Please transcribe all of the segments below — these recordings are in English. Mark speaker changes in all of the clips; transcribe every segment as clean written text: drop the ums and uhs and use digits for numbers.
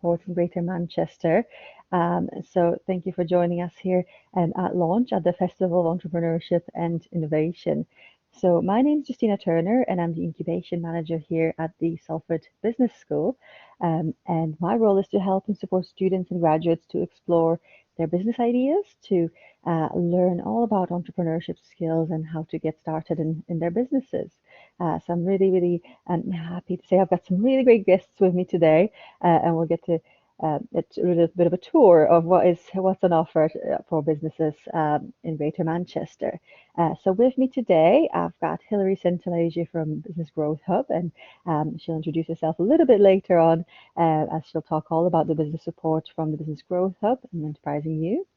Speaker 1: Support in Greater Manchester. So thank you for joining us here at launch at the Festival of Entrepreneurship and Innovation. So my name is Justina Turner, and I'm the incubation manager here at the Salford Business School. And my role is to help and support students and graduates to explore their business ideas, to learn all about entrepreneurship skills and how to get started in their businesses. So I'm really happy to say I've got some really great guests with me today, and we'll get to it's a little bit of a tour of what's on offer for businesses in Greater Manchester. So with me today, I've got Hilary Centellage from Business Growth Hub, and she'll introduce herself a little bit later on as she'll talk all about the business support from the Business Growth Hub and Enterprising You.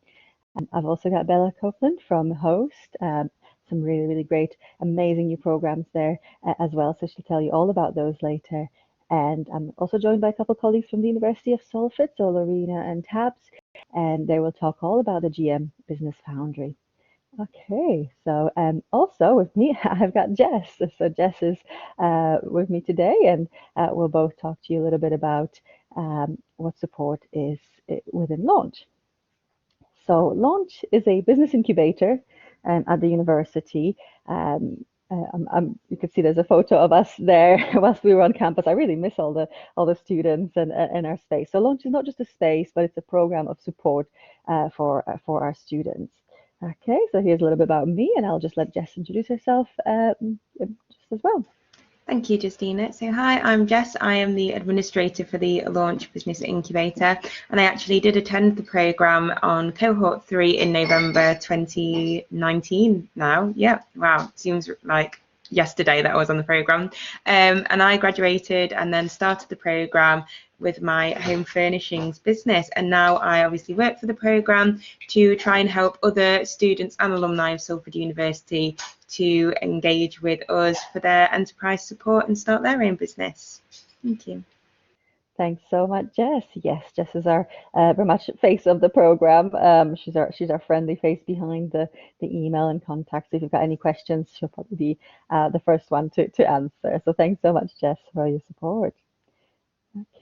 Speaker 1: I've also got Bella Copeland from Host, some really great, amazing new programs there as well. So she'll tell you all about those later. And I'm also joined by a couple of colleagues from the University of Salford, so Lorena and Tabs, and they will talk all about the GM Business Foundry. Okay, so also with me, I've got Jess. So Jess is with me today, and we'll both talk to you a little bit about what support is within Launch. So Launch is a business incubator at the university. You can see there's a photo of us there whilst we were on campus. I really miss all the students and our space. So Launch is not just a space, but it's a program of support for our students. Okay, so here's a little bit about me, and I'll just let Jess introduce herself just as well.
Speaker 2: Thank you, Justina. So hi, I'm Jess. I am the administrator for the Launch Business Incubator, and I actually did attend the programme on cohort 3 in November 2019 now. Yeah, wow, seems like yesterday that I was on the programme. And I graduated and then started the programme with my home furnishings business, and now I obviously work for the programme to try and help other students and alumni of Salford University to engage with us for their enterprise support and start their own business. Thank you.
Speaker 1: Thanks so much, Jess. Yes, Jess is our very much face of the program. She's our friendly face behind the email and contacts. If you've got any questions, she'll probably be the first one to answer. So thanks so much, Jess, for your support.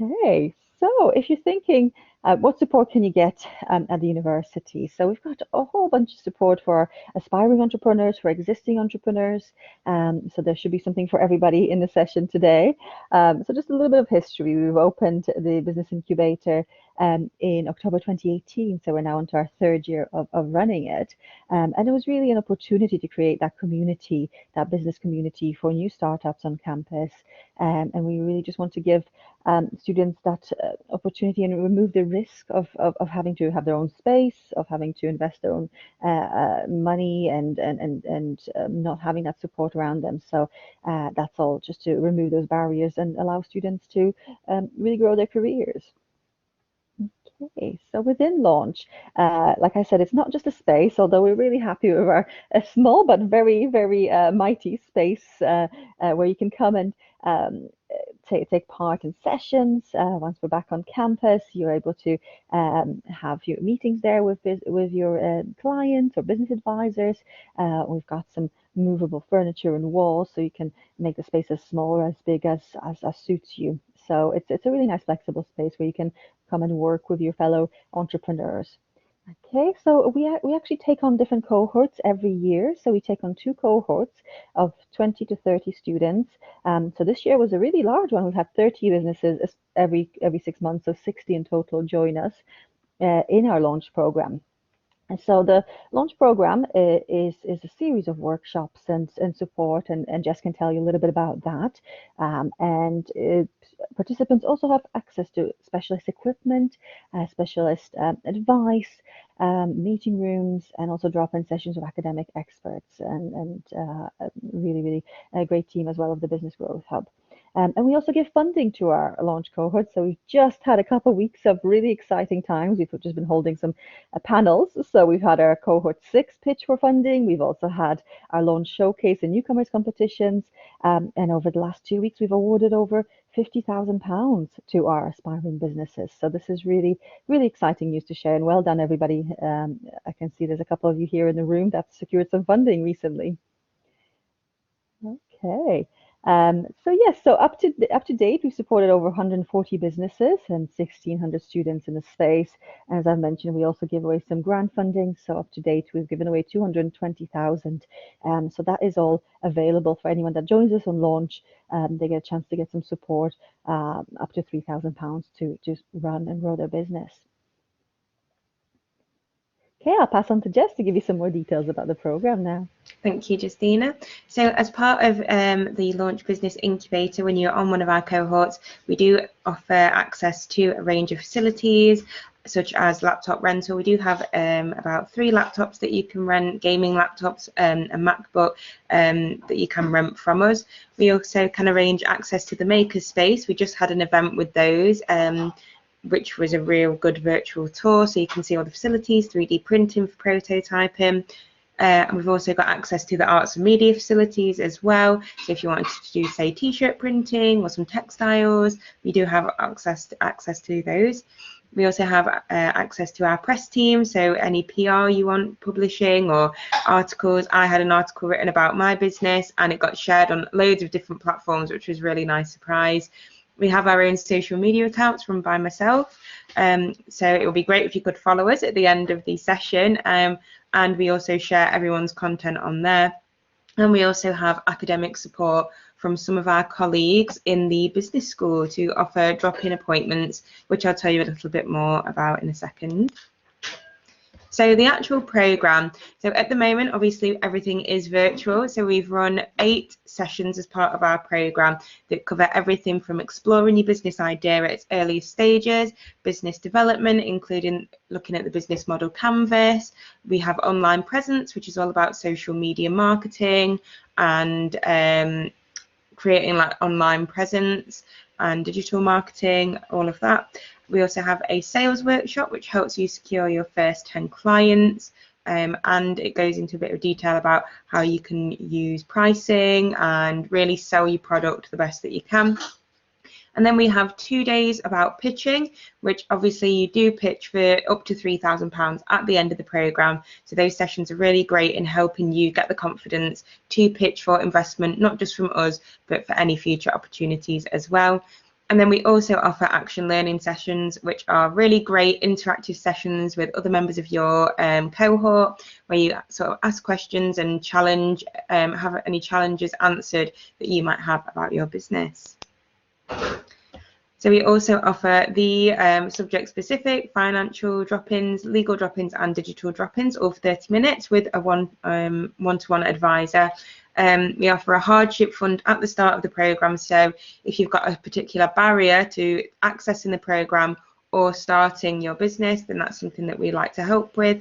Speaker 1: Okay, so if you're thinking, what support can you get at the university? So we've got a whole bunch of support for aspiring entrepreneurs, for existing entrepreneurs. So there should be something for everybody in the session today. So just a little bit of history. We've opened the Business Incubator in October 2018. So we're now into our third year of running it. And it was really an opportunity to create that community, that business community for new startups on campus. And we really just want to give students that opportunity and remove the risk of having to have their own space, of having to invest their own money and not having that support around them. So that's all just to remove those barriers and allow students to really grow their careers. Okay, so within Launch, like I said, it's not just a space, although we're really happy with our small but very mighty space where you can come and take part in sessions. Once we're back on campus, you're able to have your meetings there with your clients or business advisors. We've got some movable furniture and walls, so you can make the space as small or as big as suits you. So it's a really nice flexible space where you can come and work with your fellow entrepreneurs. Okay, so we actually take on different cohorts every year. So we take on 2 cohorts of 20 to 30 students. So this year was a really large one. We've had 30 businesses every 6 months, so 60 in total join us in our launch program. And so the launch program is a series of workshops and support, and Jess can tell you a little bit about that. Participants also have access to specialist equipment, specialist advice, meeting rooms, and also drop-in sessions with academic experts, and a really great team as well of the Business Growth Hub. And we also give funding to our launch cohort. So we've just had a couple of weeks of really exciting times. We've just been holding some panels. So we've had our cohort 6 pitch for funding. We've also had our launch showcase and newcomers competitions. And over the last 2 weeks, we've awarded over £50,000 to our aspiring businesses. So this is really exciting news to share. And well done, everybody. I can see there's a couple of you here in the room that secured some funding recently. Okay. So yes, so up to date, we've supported over 140 businesses and 1,600 students in the space. And as I mentioned, we also give away some grant funding. So up to date, we've given away 220,000. So that is all available for anyone that joins us on launch. They get a chance to get some support, up to £3,000 to just run and grow their business. Okay, I'll pass on to Jess to give you some more details about the program now.
Speaker 2: Thank you, Justina. So as part of the Launch Business Incubator, when you're on one of our cohorts, we do offer access to a range of facilities, such as laptop rental. We do have about 3 laptops that you can rent, gaming laptops, a MacBook that you can rent from us. We also can arrange access to the Maker's Space. We just had an event with those, which was a real good virtual tour, so you can see all the facilities, 3D printing for prototyping. And we've also got access to the arts and media facilities as well. So if you wanted to do, say, t-shirt printing or some textiles, we do have access to those. We also have access to our press team, so any PR you want publishing or articles. I had an article written about my business and it got shared on loads of different platforms, which was a really nice surprise. We have our own social media accounts run by myself, so it would be great if you could follow us at the end of the session, and we also share everyone's content on there. And we also have academic support from some of our colleagues in the business school to offer drop-in appointments, which I'll tell you a little bit more about in a second. So the actual program, so at the moment, obviously everything is virtual. So we've run 8 sessions as part of our program that cover everything from exploring your business idea at its earliest stages, business development, including looking at the business model canvas. We have online presence, which is all about social media marketing and creating like online presence and digital marketing, all of that. We also have a sales workshop which helps you secure your first 10 clients, and it goes into a bit of detail about how you can use pricing and really sell your product the best that you can. And then we have 2 days about pitching, which obviously you do pitch for up to £3,000 at the end of the programme. So those sessions are really great in helping you get the confidence to pitch for investment, not just from us, but for any future opportunities as well. And then we also offer action learning sessions, which are really great interactive sessions with other members of your cohort, where you sort of ask questions and challenge, have any challenges answered that you might have about your business. So we also offer the subject-specific financial drop-ins, legal drop-ins and digital drop-ins, all for 30 minutes with a one-to-one advisor. We offer a hardship fund at the start of the programme, so if you've got a particular barrier to accessing the programme or starting your business, then that's something that we like to help with.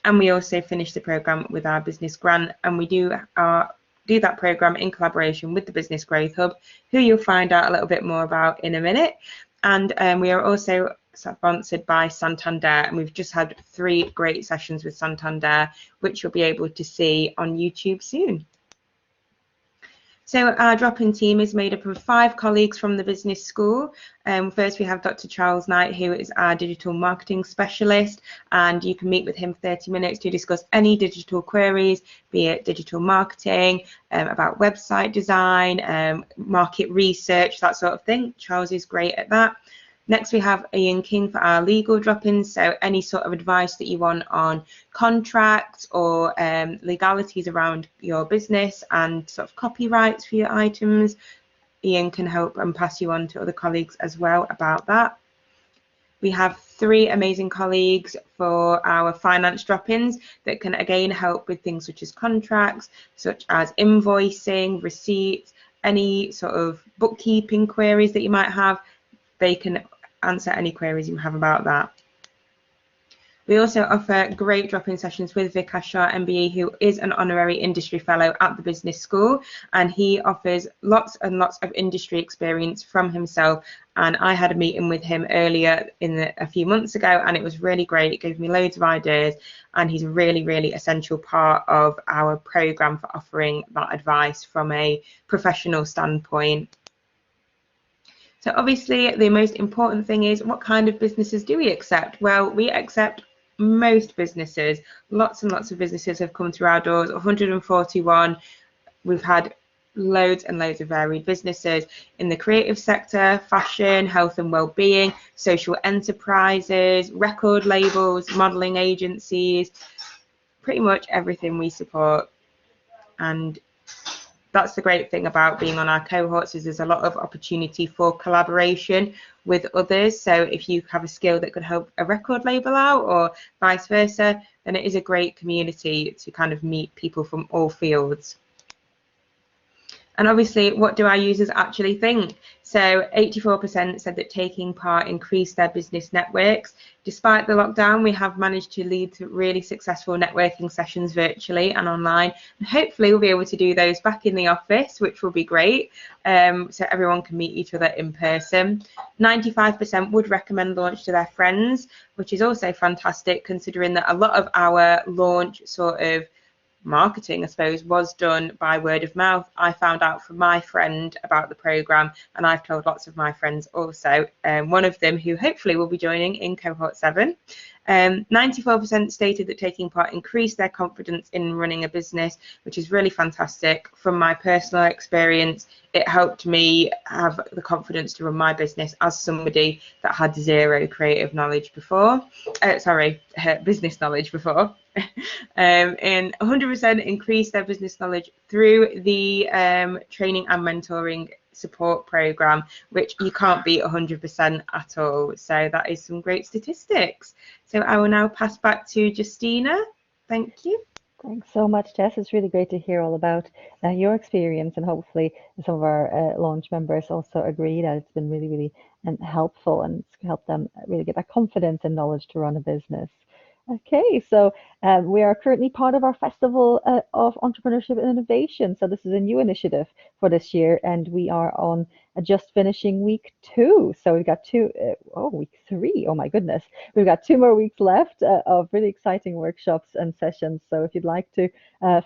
Speaker 2: And we also finish the programme with our business grant, and we do that program in collaboration with the Business Growth Hub, who you'll find out a little bit more about in a minute. And we are also sponsored by Santander, and we've just had 3 great sessions with Santander, which you'll be able to see on YouTube soon. So our drop-in team is made up of 5 colleagues from the business school. First we have Dr. Charles Knight, who is our digital marketing specialist, and you can meet with him for 30 minutes to discuss any digital queries, be it digital marketing, about website design, market research, that sort of thing. Charles is great at that. Next, we have Ian King for our legal drop-ins, so any sort of advice that you want on contracts or legalities around your business and sort of copyrights for your items. Ian can help and pass you on to other colleagues as well about that. We have 3 amazing colleagues for our finance drop-ins that can again help with things such as contracts, such as invoicing, receipts, any sort of bookkeeping queries that you might have. They can answer any queries you have about that. We also offer great drop-in sessions with Vikas Shah MBE, who is an honorary industry fellow at the business school, and he offers lots and lots of industry experience from himself. And I had a meeting with him earlier a few months ago, and it was really great. It gave me loads of ideas, and he's a really, really essential part of our program for offering that advice from a professional standpoint. So obviously the most important thing is, what kind of businesses do we accept? Well, we accept most businesses. Lots and lots of businesses have come through our doors, 141. We've had loads and loads of varied businesses in the creative sector, fashion, health and well-being, social enterprises, record labels, modelling agencies, pretty much everything we support. And that's the great thing about being on our cohorts, is there's a lot of opportunity for collaboration with others. So if you have a skill that could help a record label out or vice versa, then it is a great community to kind of meet people from all fields. And obviously, what do our users actually think? So 84% said that taking part increased their business networks. Despite the lockdown, we have managed to lead to really successful networking sessions virtually and online. And hopefully we'll be able to do those back in the office, which will be great, so everyone can meet each other in person. 95% would recommend Launch to their friends, which is also fantastic, considering that a lot of our launch sort of marketing, I suppose, was done by word of mouth. I found out from my friend about the programme, and I've told lots of my friends also. One of them, who hopefully will be joining in cohort 7, 94% stated that taking part increased their confidence in running a business, which is really fantastic. From my personal experience, it helped me have the confidence to run my business as somebody that had zero creative knowledge before. Business knowledge before. And 100% increased their business knowledge through the training and mentoring support program, which you can't beat 100% at all. So that is some great statistics. So I will now pass back to Justina. Thank you.
Speaker 1: Thanks so much, Jess. It's really great to hear all about your experience, and hopefully some of our launch members also agree that it's been really, really helpful, and it's helped them really get that confidence and knowledge to run a business. Okay, so we are currently part of our Festival of Entrepreneurship and Innovation. So this is a new initiative for this year, and we are on just finishing week 2. So we've got week 3. Oh my goodness. We've got 2 more weeks left of really exciting workshops and sessions. So if you'd like to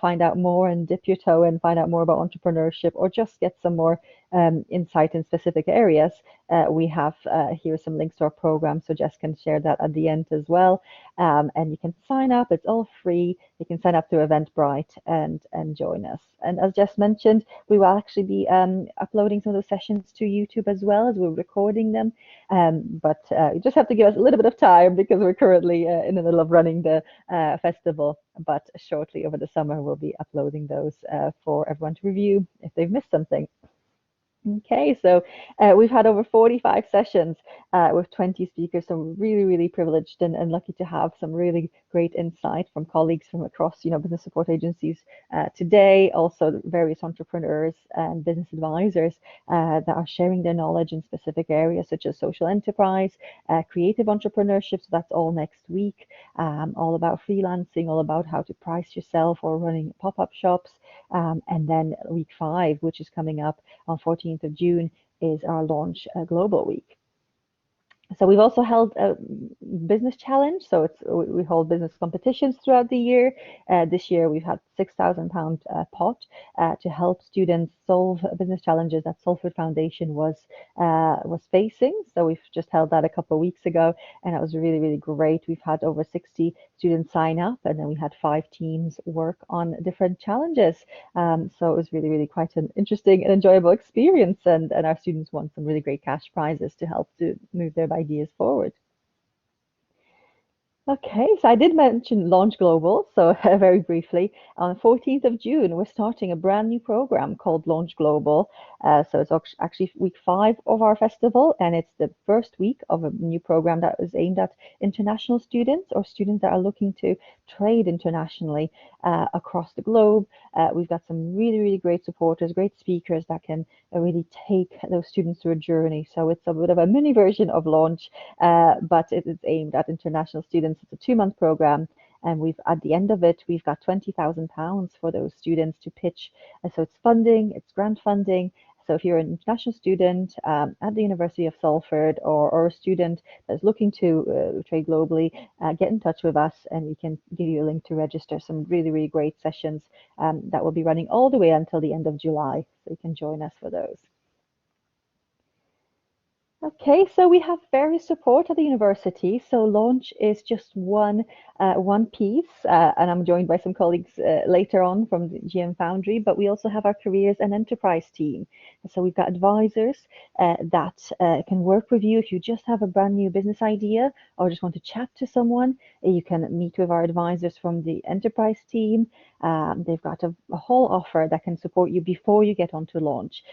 Speaker 1: find out more and dip your toe and find out more about entrepreneurship, or just get some more insight in specific areas, we have here some links to our program. So Jess can share that at the end as well. And you can sign up. It's all free. You can sign up through Eventbrite and join us. And as Jess mentioned, we will actually be uploading some of those sessions to YouTube as well, as we're recording them. But you just have to give us a little bit of time, because we're currently in the middle of running the festival. But shortly over the summer, we'll be uploading those for everyone to review if they've missed something. Okay, so we've had over 45 sessions with 20 speakers, so we're really, really privileged and lucky to have some really great insight from colleagues from across, business support agencies today, also various entrepreneurs and business advisors that are sharing their knowledge in specific areas such as social enterprise, creative entrepreneurship, so that's all next week, all about freelancing, all about how to price yourself or running pop-up shops, and then week 5, which is coming up on 14th of June, is our Launch Global Week. So we've also held a business challenge. So we hold business competitions throughout the year. This year we've had £6,000 pot to help students solve business challenges that Salford Foundation was facing. So we've just held that a couple of weeks ago, and that was really, really great. We've had over 60 students sign up, and then we had 5 teams work on different challenges. So it was really, really quite an interesting and enjoyable experience, and our students won some really great cash prizes to help to move their ideas forward. Okay, so I did mention Launch Global, so very briefly. On 14th of June, we're starting a brand new program called Launch Global. So it's actually week 5 of our festival, and it's the first week of a new program that is aimed at international students, or students that are looking to trade internationally across the globe. We've got some really, really great supporters, great speakers that can really take those students through a journey. So it's a bit of a mini version of Launch, but it is aimed at international students. It's a 2-month program, and at the end of it, we've got £20,000 for those students to pitch. And so it's funding, it's grant funding. So if you're an international student at the University of Salford, or a student that's looking to trade globally, get in touch with us, and we can give you a link to register some really, really great sessions that will be running all the way until the end of July. So you can join us for those. Okay, so we have various support at the university. So launch is just one piece, and I'm joined by some colleagues later on from the GM Foundry. But we also have our careers and enterprise team. So we've got advisors that can work with you if you just have a brand new business idea or just want to chat to someone. You can meet with our advisors from the enterprise team. They've got a whole offer that can support you before you get onto launch.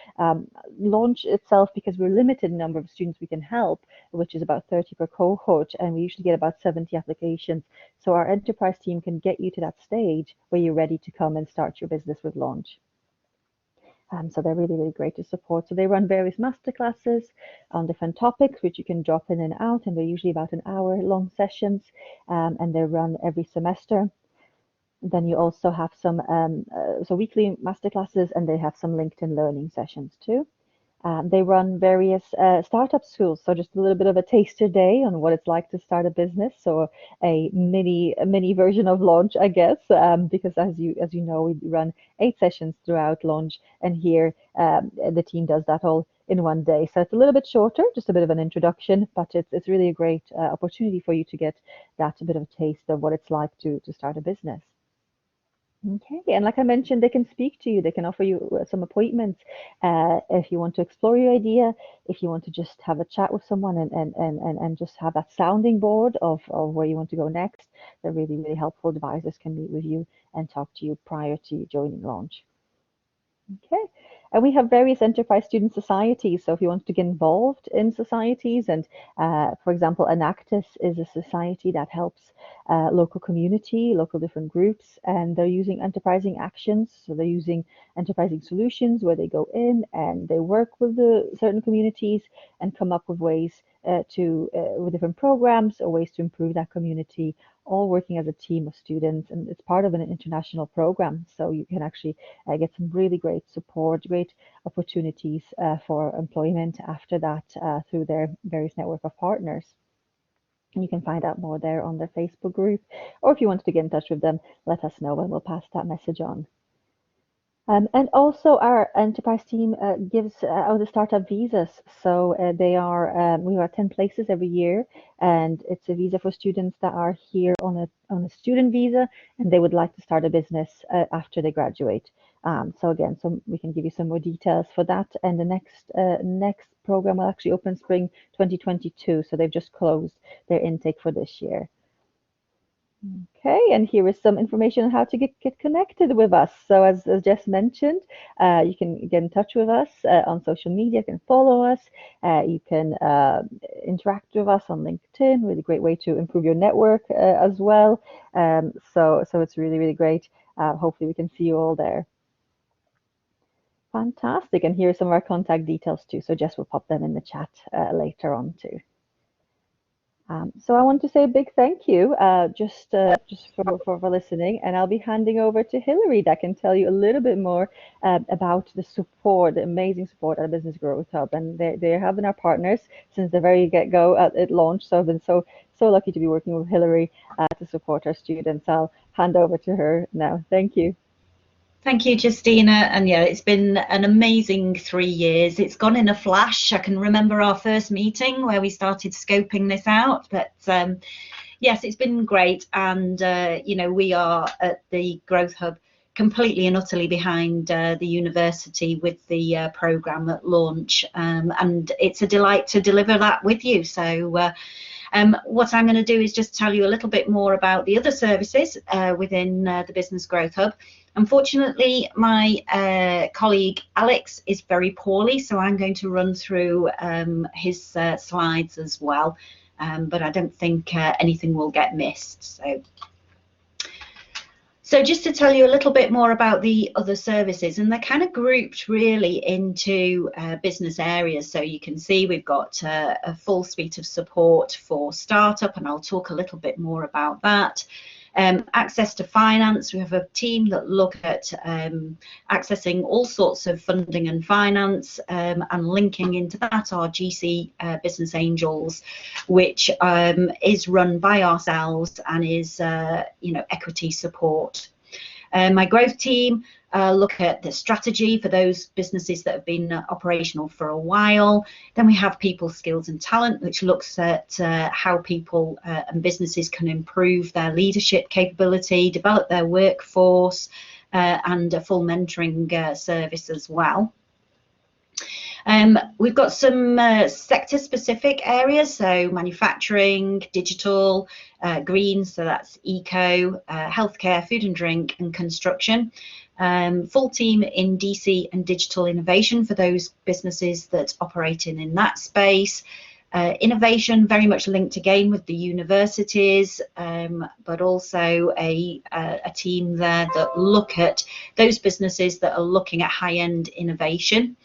Speaker 1: Launch itself, because we're limited in number of students we can help, which is about 30 per cohort, and we usually get about 70 applications. So our enterprise team can get you to that stage where you're ready to come and start your business with launch. So they're really, really great to support. So they run various masterclasses on different topics, which you can drop in and out, and they're usually about an hour long sessions, and they're run every semester. Then you also have some weekly masterclasses, and they have some LinkedIn learning sessions too. They run various startup schools, so just a little bit of a taster day on what it's like to start a business, so a mini version of launch, I guess, because as you know, we run 8 sessions throughout launch, and here the team does that all in one day. So it's a little bit shorter, just a bit of an introduction, but it's really a great opportunity for you to get that bit of a taste of what it's like to start a business. Okay, and like I mentioned, they can speak to you. They can offer you some appointments if you want to explore your idea, if you want to just have a chat with someone and just have that sounding board of where you want to go next. They're really, really helpful. Advisors can meet with you and talk to you prior to joining launch. Okay. And we have various enterprise student societies. So if you want to get involved in societies, and for example, Enactus is a society that helps local community, local different groups, and they're using enterprising actions. So they're using enterprising solutions where they go in and they work with the certain communities and come up with ways with different programs or ways to improve that community, all working as a team of students. And it's part of an international program. So you can actually get some really great support, great opportunities for employment after that through their various network of partners. And you can find out more there on their Facebook group, or if you want to get in touch with them, let us know and we'll pass that message on. And also our enterprise team gives out the startup visas. So we are 10 places every year, and it's a visa for students that are here on a student visa, and they would like to start a business after they graduate. So we can give you some more details for that. And the next program will actually open spring 2022. So they've just closed their intake for this year. Okay, and here is some information on how to get connected with us. So as Jess mentioned, you can get in touch with us on social media, you can follow us, you can interact with us on LinkedIn, really great way to improve your network as well. So it's really, really great. Hopefully we can see you all there. Fantastic, and here are some of our contact details too. So Jess will pop them in the chat later on too. So I want to say a big thank you just for listening, and I'll be handing over to Hilary that can tell you a little bit more about the support, the amazing support at Business Growth Hub, and they have been our partners since the very get-go at launch. So I've been so lucky to be working with Hilary to support our students. I'll hand over to her now. Thank you.
Speaker 3: Thank you, Justina. And yeah, it's been an amazing 3 years. It's gone in a flash. I can remember our first meeting where we started scoping this out. But yes, it's been great. And, we are at the Growth Hub completely and utterly behind the university with the programme at launch. And it's a delight to deliver that with you. So what I'm going to do is just tell you a little bit more about the other services within the Business Growth Hub. Unfortunately, my colleague Alex is very poorly, so I'm going to run through his slides as well, but I don't think anything will get missed. So just to tell you a little bit more about the other services, and they're kind of grouped really into business areas. So you can see we've got a full suite of support for startup, and I'll talk a little bit more about that. Access to finance, we have a team that look at accessing all sorts of funding and finance, and linking into that our GC Business Angels, which is run by ourselves and is equity support. My growth team look at the strategy for those businesses that have been operational for a while. Then we have people, skills and talent, which looks at how people and businesses can improve their leadership capability, develop their workforce, and a full mentoring service as well. We've got some sector-specific areas, so manufacturing, digital, green, so that's eco, healthcare, food and drink, and construction. Full team in DC and digital innovation for those businesses that operate in that space. Innovation very much linked again with the universities, but also a team there that look at those businesses that are looking at high-end innovation.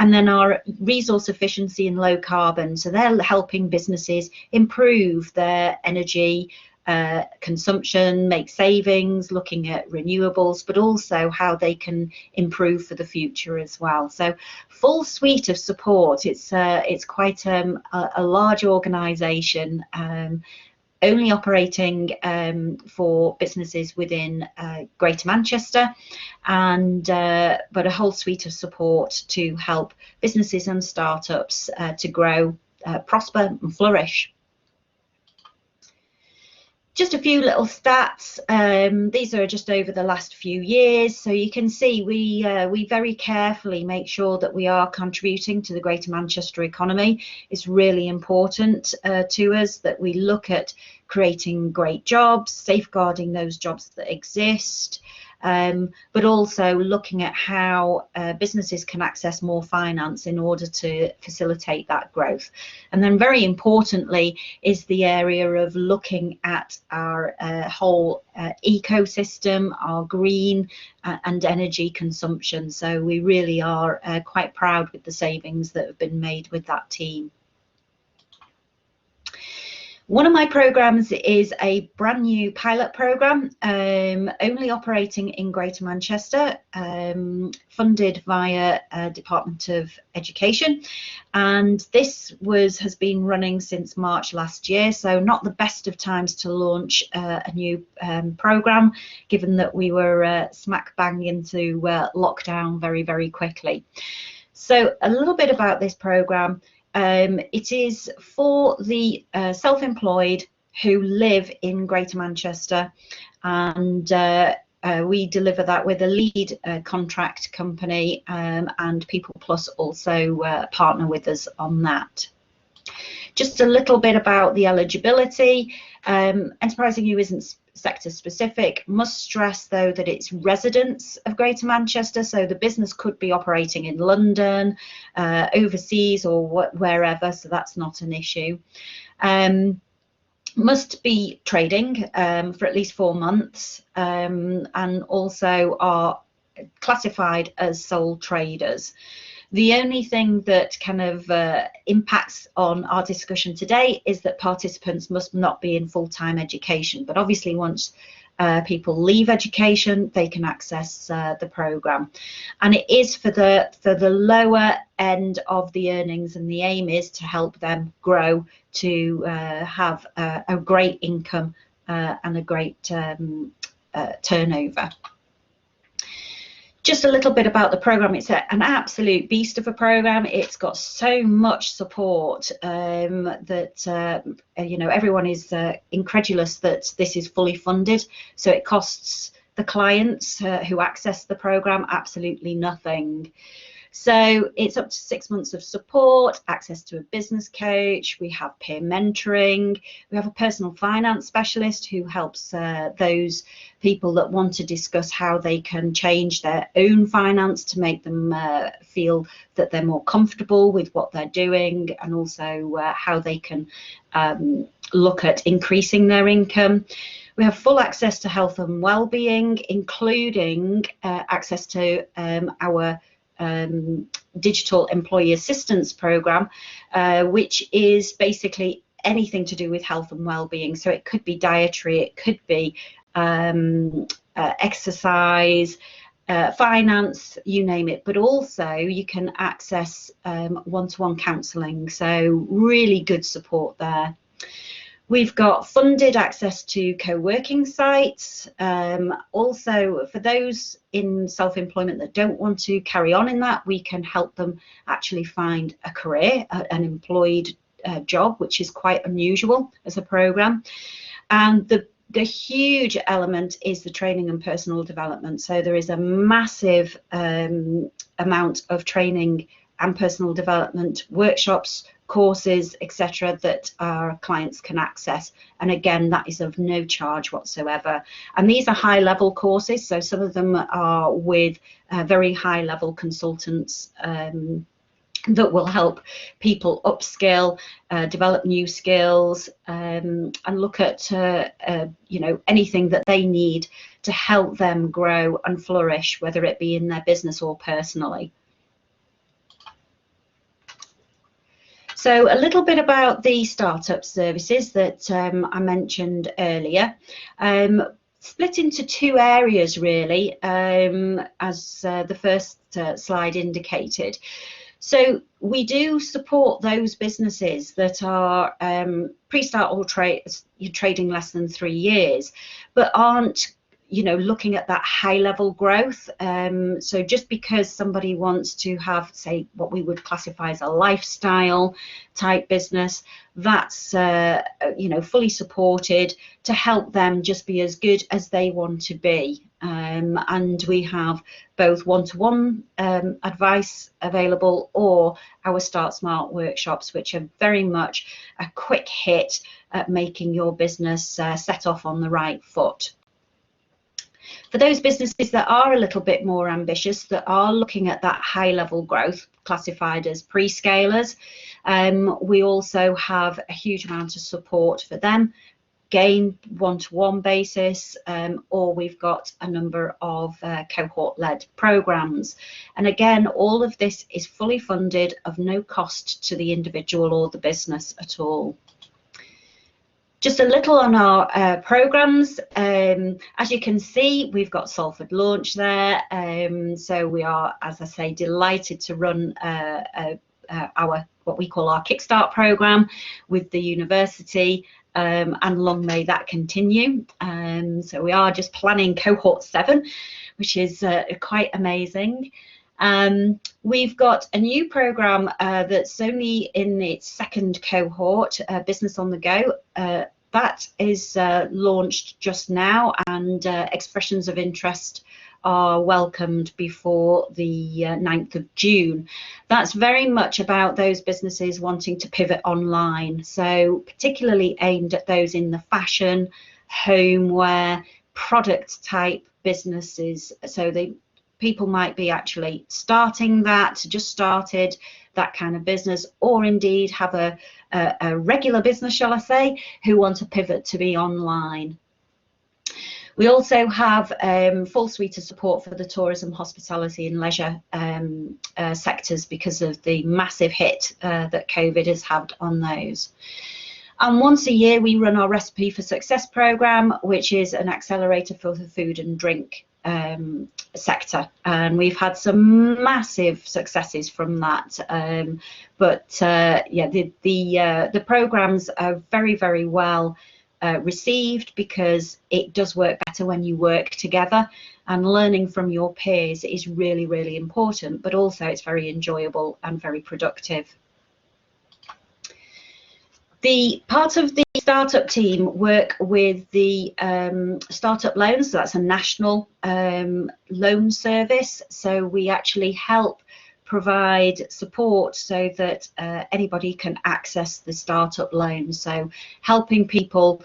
Speaker 3: And then our resource efficiency and low carbon, so they're helping businesses improve their energy consumption, make savings, looking at renewables, but also how they can improve for the future as well. So full suite of support. It's quite a large organisation, only operating for businesses within Greater Manchester, and but a whole suite of support to help businesses and startups to grow, prosper and flourish. Just a few little stats. These are just over the last few years, so you can see we very carefully make sure that we are contributing to the Greater Manchester economy. It's really important to us that we look at creating great jobs, safeguarding those jobs that exist, but also looking at how businesses can access more finance in order to facilitate that growth. And then very importantly is the area of looking at our whole ecosystem, our green and energy consumption. So we really are quite proud with the savings that have been made with that team. One of my programs is a brand new pilot program, only operating in Greater Manchester, funded via Department of Education, and this has been running since March last year, so not the best of times to launch a new program, given that we were smack bang into lockdown very, very quickly. So a little bit about this program. It is for the self-employed who live in Greater Manchester, and we deliver that with a lead contract company, and People Plus also partner with us on that. Just a little bit about the eligibility. Enterprising You isn't sector specific. Must stress though that it's residents of Greater Manchester, so the business could be operating in London, overseas, or wherever, so that's not an issue. Must be trading for at least 4 months, and also are classified as sole traders. The only thing that kind of impacts on our discussion today is that participants must not be in full-time education, but obviously once people leave education, they can access the programme. And it is for the lower end of the earnings, and the aim is to help them grow to have a great income and a great turnover. Just a little bit about the program. It's an absolute beast of a program. It's got so much support that you know, everyone is incredulous that this is fully funded. So it costs the clients who access the program absolutely nothing. So it's up to 6 months of support, access to a business coach, we have peer mentoring, we have a personal finance specialist who helps those people that want to discuss how they can change their own finance to make them feel that they're more comfortable with what they're doing, and also how they can look at increasing their income. We have full access to health and well-being, including access to our digital employee assistance program, which is basically anything to do with health and well-being. So it could be dietary, it could be exercise, finance, you name it, but also you can access one-to-one counselling, so really good support there. We've got funded access to co-working sites. Also, for those in self-employment that don't want to carry on in that, we can help them actually find a career, an employed job, which is quite unusual as a programme. And the huge element is the training and personal development. So there is a massive amount of training and personal development workshops, courses, etc., that our clients can access. And again, that is of no charge whatsoever. And these are high-level courses, so some of them are with very high-level consultants that will help people upskill, develop new skills, and look at you know, anything that they need to help them grow and flourish, whether it be in their business or personally. So a little bit about the startup services that I mentioned earlier. Split into two areas really, as the first slide indicated. So we do support those businesses that are pre-start or trading less than 3 years, but aren't, you know, looking at that high level growth. So just because somebody wants to have, say, what we would classify as a lifestyle type business, that's you know, fully supported to help them just be as good as they want to be. And we have both one-to-one advice available, or our Start Smart workshops, which are very much a quick hit at making your business set off on the right foot. For those businesses that are a little bit more ambitious, that are looking at that high level growth, classified as pre-scalers, we also have a huge amount of support for them, again, one-to-one basis, or we've got a number of cohort-led programs. And again, all of this is fully funded, of no cost to the individual or the business at all. Just a little on our programs. As you can see, we've got Salford Launch there. So we are, as I say, delighted to run our, what we call our Kickstart program with the university, and long may that continue. So we are just planning cohort 7, which is quite amazing. We've got a new program that's only in its 2nd cohort, Business on the Go. That is launched just now, and expressions of interest are welcomed before the 9th of June. That's very much about those businesses wanting to pivot online, so particularly aimed at those in the fashion, homeware, product type businesses. So people might be actually starting that, just started that kind of business, or indeed have a regular business, shall I say, who want to pivot to be online. We also have full suite of support for the tourism, hospitality and leisure sectors, because of the massive hit that COVID has had on those. And once a year we run our Recipe for Success program, which is an accelerator for the food and drink sector, and we've had some massive successes from that. Yeah, the programs are very, very well received, because it does work better when you work together, and learning from your peers is really, really important, but also it's very enjoyable and very productive. The part of the startup team work with the startup loans, so that's a national loan service. So we actually help provide support so that anybody can access the startup loan. So helping people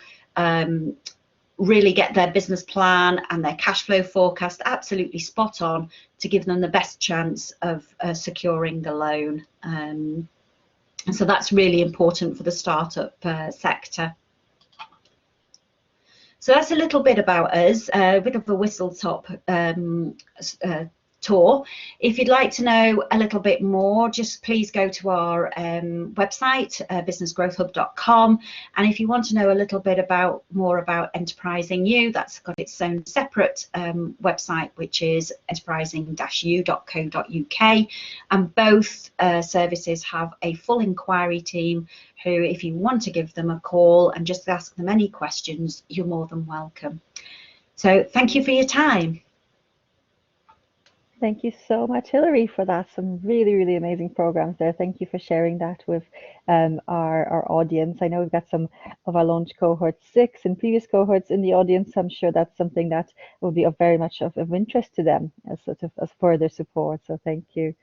Speaker 3: really get their business plan and their cash flow forecast absolutely spot on to give them the best chance of securing the loan. So that's really important for the startup sector. So that's a little bit about us, a bit of a whistle-top tour. If you'd like to know a little bit more, just please go to our website, businessgrowthhub.com. And if you want to know a little bit more about Enterprising You, that's got its own separate website, which is enterprising-u.co.uk. And both services have a full inquiry team who, if you want to give them a call and just ask them any questions, you're more than welcome. So thank you for your time.
Speaker 1: Thank you so much, Hilary, for that. Some really, really amazing programs there. Thank you for sharing that with our audience. I know we've got some of our launch cohort 6 and previous cohorts in the audience. I'm sure that's something that will be of very much of interest to them as as further support. So thank you.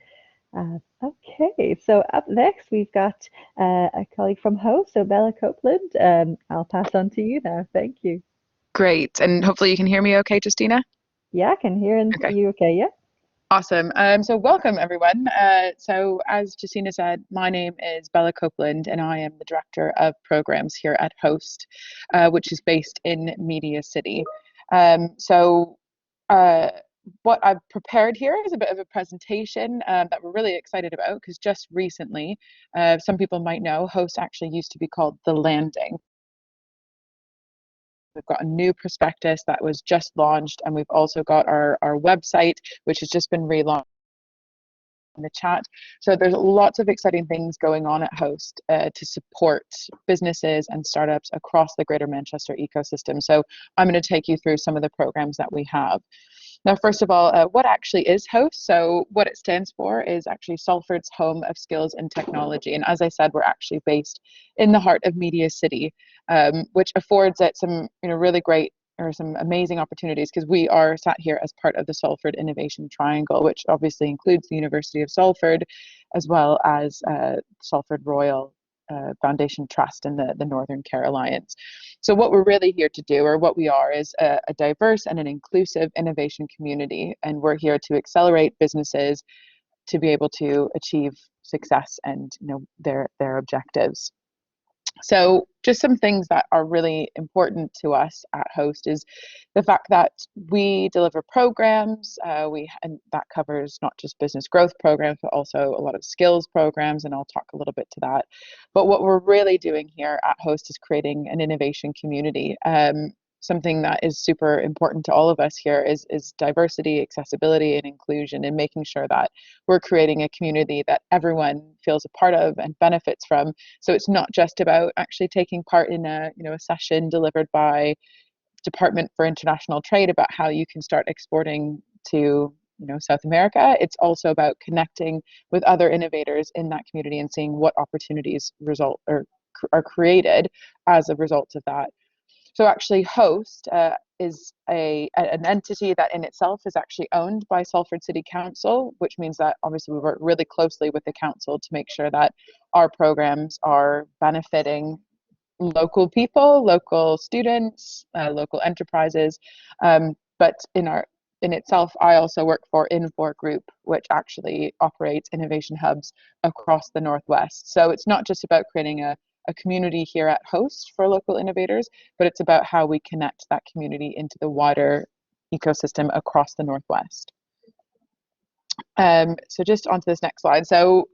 Speaker 1: Okay, so up next we've got a colleague from Host, so Bella Copeland. I'll pass on to you now. Thank you.
Speaker 4: Great, and hopefully you can hear me okay, Justina?
Speaker 1: Yeah, I can hear and see you okay, yeah?
Speaker 4: Awesome. So welcome, everyone. So as Justina said, my name is Bella Copeland, and I am the Director of Programs here at Host, which is based in Media City. What I've prepared here is a bit of a presentation that we're really excited about, because just recently, some people might know, Host actually used to be called The Landing. We've got a new prospectus that was just launched, and we've also got our website, which has just been relaunched in the chat. So there's lots of exciting things going on at Host to support businesses and startups across the Greater Manchester ecosystem. So I'm going to take you through some of the programs that we have. Now, first of all, what actually is Host? So what it stands for is actually Salford's Home of Skills and Technology. And as I said, we're actually based in the heart of Media City, which affords it some really great or some amazing opportunities, because we are sat here as part of the Salford Innovation Triangle, which obviously includes the University of Salford, as well as Salford Royal Foundation Trust and the Northern Care Alliance. So what we're really here to do, or what we are, is a diverse and an inclusive innovation community, and we're here to accelerate businesses to be able to achieve success and their objectives. So just some things that are really important to us at Host is the fact that we deliver programs, and that covers not just business growth programs, but also a lot of skills programs, and I'll talk a little bit to that. But what we're really doing here at Host is creating an innovation community. Something that is super important to all of us here is diversity, accessibility, and inclusion, and making sure that we're creating a community that everyone feels a part of and benefits from. So it's not just about actually taking part in a session delivered by Department for International Trade about how you can start exporting to South America. It's also about connecting with other innovators in that community and seeing what opportunities result or are created as a result of that. So actually Host is an entity that in itself is actually owned by Salford City Council, which means that obviously we work really closely with the council to make sure that our programs are benefiting local people, local students, local enterprises. But in itself, I also work for Infor Group, which actually operates innovation hubs across the Northwest. So it's not just about creating a community here at Host for local innovators, but it's about how we connect that community into the wider ecosystem across the Northwest. So just onto this next slide. So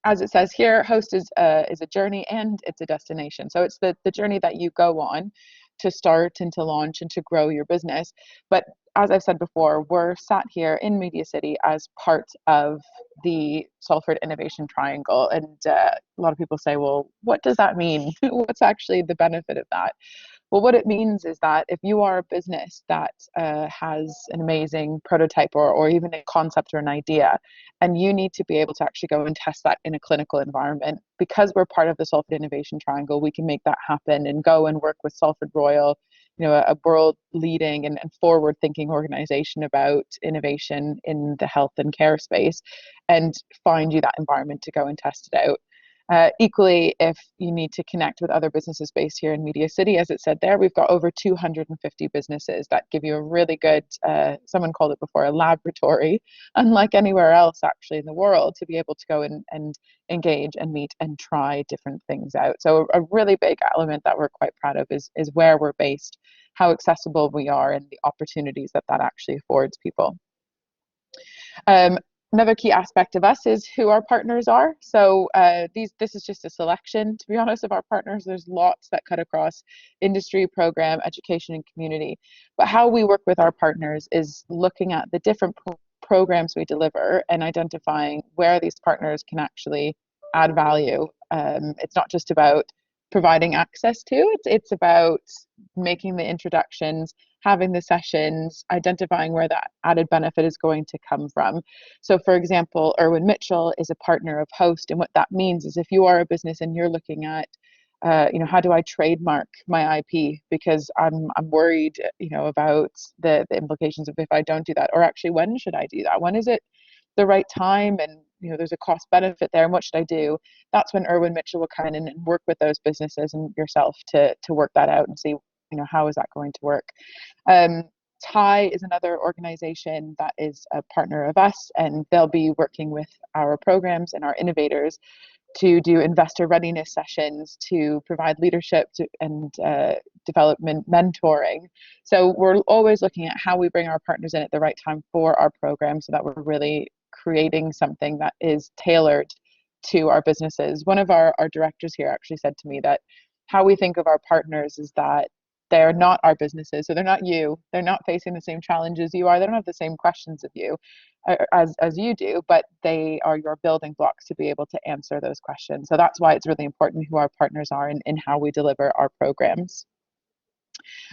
Speaker 4: as it says here, Host is a journey and it's a destination. So it's the journey that you go on to start and to launch and to grow your business. But as I've said before, we're sat here in Media City as part of the Salford Innovation Triangle. And a lot of people say, well, what does that mean? What's actually the benefit of that? Well, what it means is that if you are a business that has an amazing prototype or even a concept or an idea, and you need to be able to actually go and test that in a clinical environment, because we're part of the Salford Innovation Triangle, we can make that happen and go and work with Salford Royal, a world leading and forward thinking organization about innovation in the health and care space, and find you that environment to go and test it out. Equally, if you need to connect with other businesses based here in Media City, as it said there, we've got over 250 businesses that give you a really good, someone called it before, a laboratory, unlike anywhere else actually in the world, to be able to go and engage and meet and try different things out. So a really big element that we're quite proud of is where we're based, how accessible we are, and the opportunities that actually affords people. Another key aspect of us is who our partners are. So this is just a selection, to be honest, of our partners. There's lots that cut across industry, program, education, and community. But how we work with our partners is looking at the different programs we deliver and identifying where these partners can actually add value. It's not just about providing access to, it's about making the introductions, having the sessions, identifying where that added benefit is going to come from. So for example, Irwin Mitchell is a partner of Host, and what that means is if you are a business and you're looking at how do I trademark my IP because I'm worried, about the implications of if I don't do that, or actually when should I do that? When is it the right time? And there's a cost benefit there, and what should I do? That's when Irwin Mitchell will come in and work with those businesses and yourself to work that out and see, how is that going to work. TIE is another organization that is a partner of us, and they'll be working with our programs and our innovators to do investor readiness sessions, to provide leadership and development mentoring. So we're always looking at how we bring our partners in at the right time for our program so that we're really creating something that is tailored to our businesses. One of our directors here actually said to me that how we think of our partners is that they're not our businesses. So they're not you. They're not facing the same challenges you are. They don't have the same questions of you as you do, but they are your building blocks to be able to answer those questions. So that's why it's really important who our partners are and how we deliver our programs.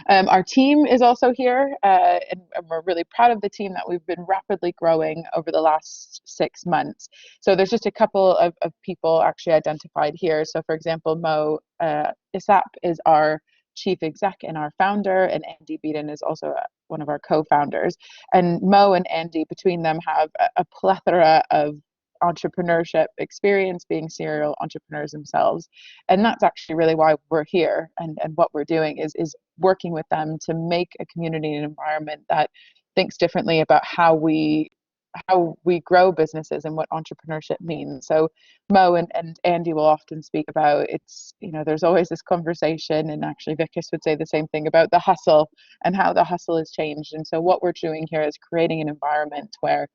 Speaker 4: Our team is also here, and we're really proud of the team that we've been rapidly growing over the last 6 months. So there's just a couple of people actually identified here. So for example, Mo Isap is our chief exec and our founder, and Andy Beaton is also one of our co-founders. And Mo and Andy, between them, have a plethora of entrepreneurship experience, being serial entrepreneurs themselves. And that's actually really why we're here, and what we're doing is working with them to make a community and environment that thinks differently about how we grow businesses and what entrepreneurship means. So Mo and Andy will often speak about there's always this conversation, and actually Vikas would say the same thing about the hustle and how the hustle has changed. And so what we're doing here is creating an environment where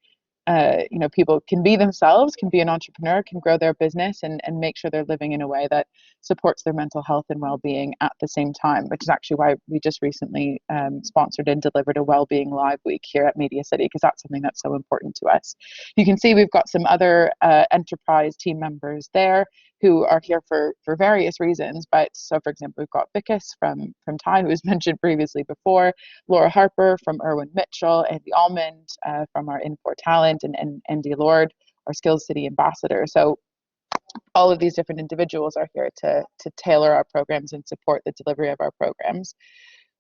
Speaker 4: people can be themselves, can be an entrepreneur, can grow their business and make sure they're living in a way that supports their mental health and well-being at the same time, which is actually why we just recently sponsored and delivered a well-being live week here at Media City, because that's something that's so important to us. You can see we've got some other enterprise team members there who are here for various reasons. But so for example, we've got Vikas from TIE, who was mentioned previously before, Laura Harper from Irwin Mitchell, Andy Almond from our Infor Talent, and Andy Lord, our Skills City ambassador. So all of these different individuals are here to tailor our programs and support the delivery of our programs.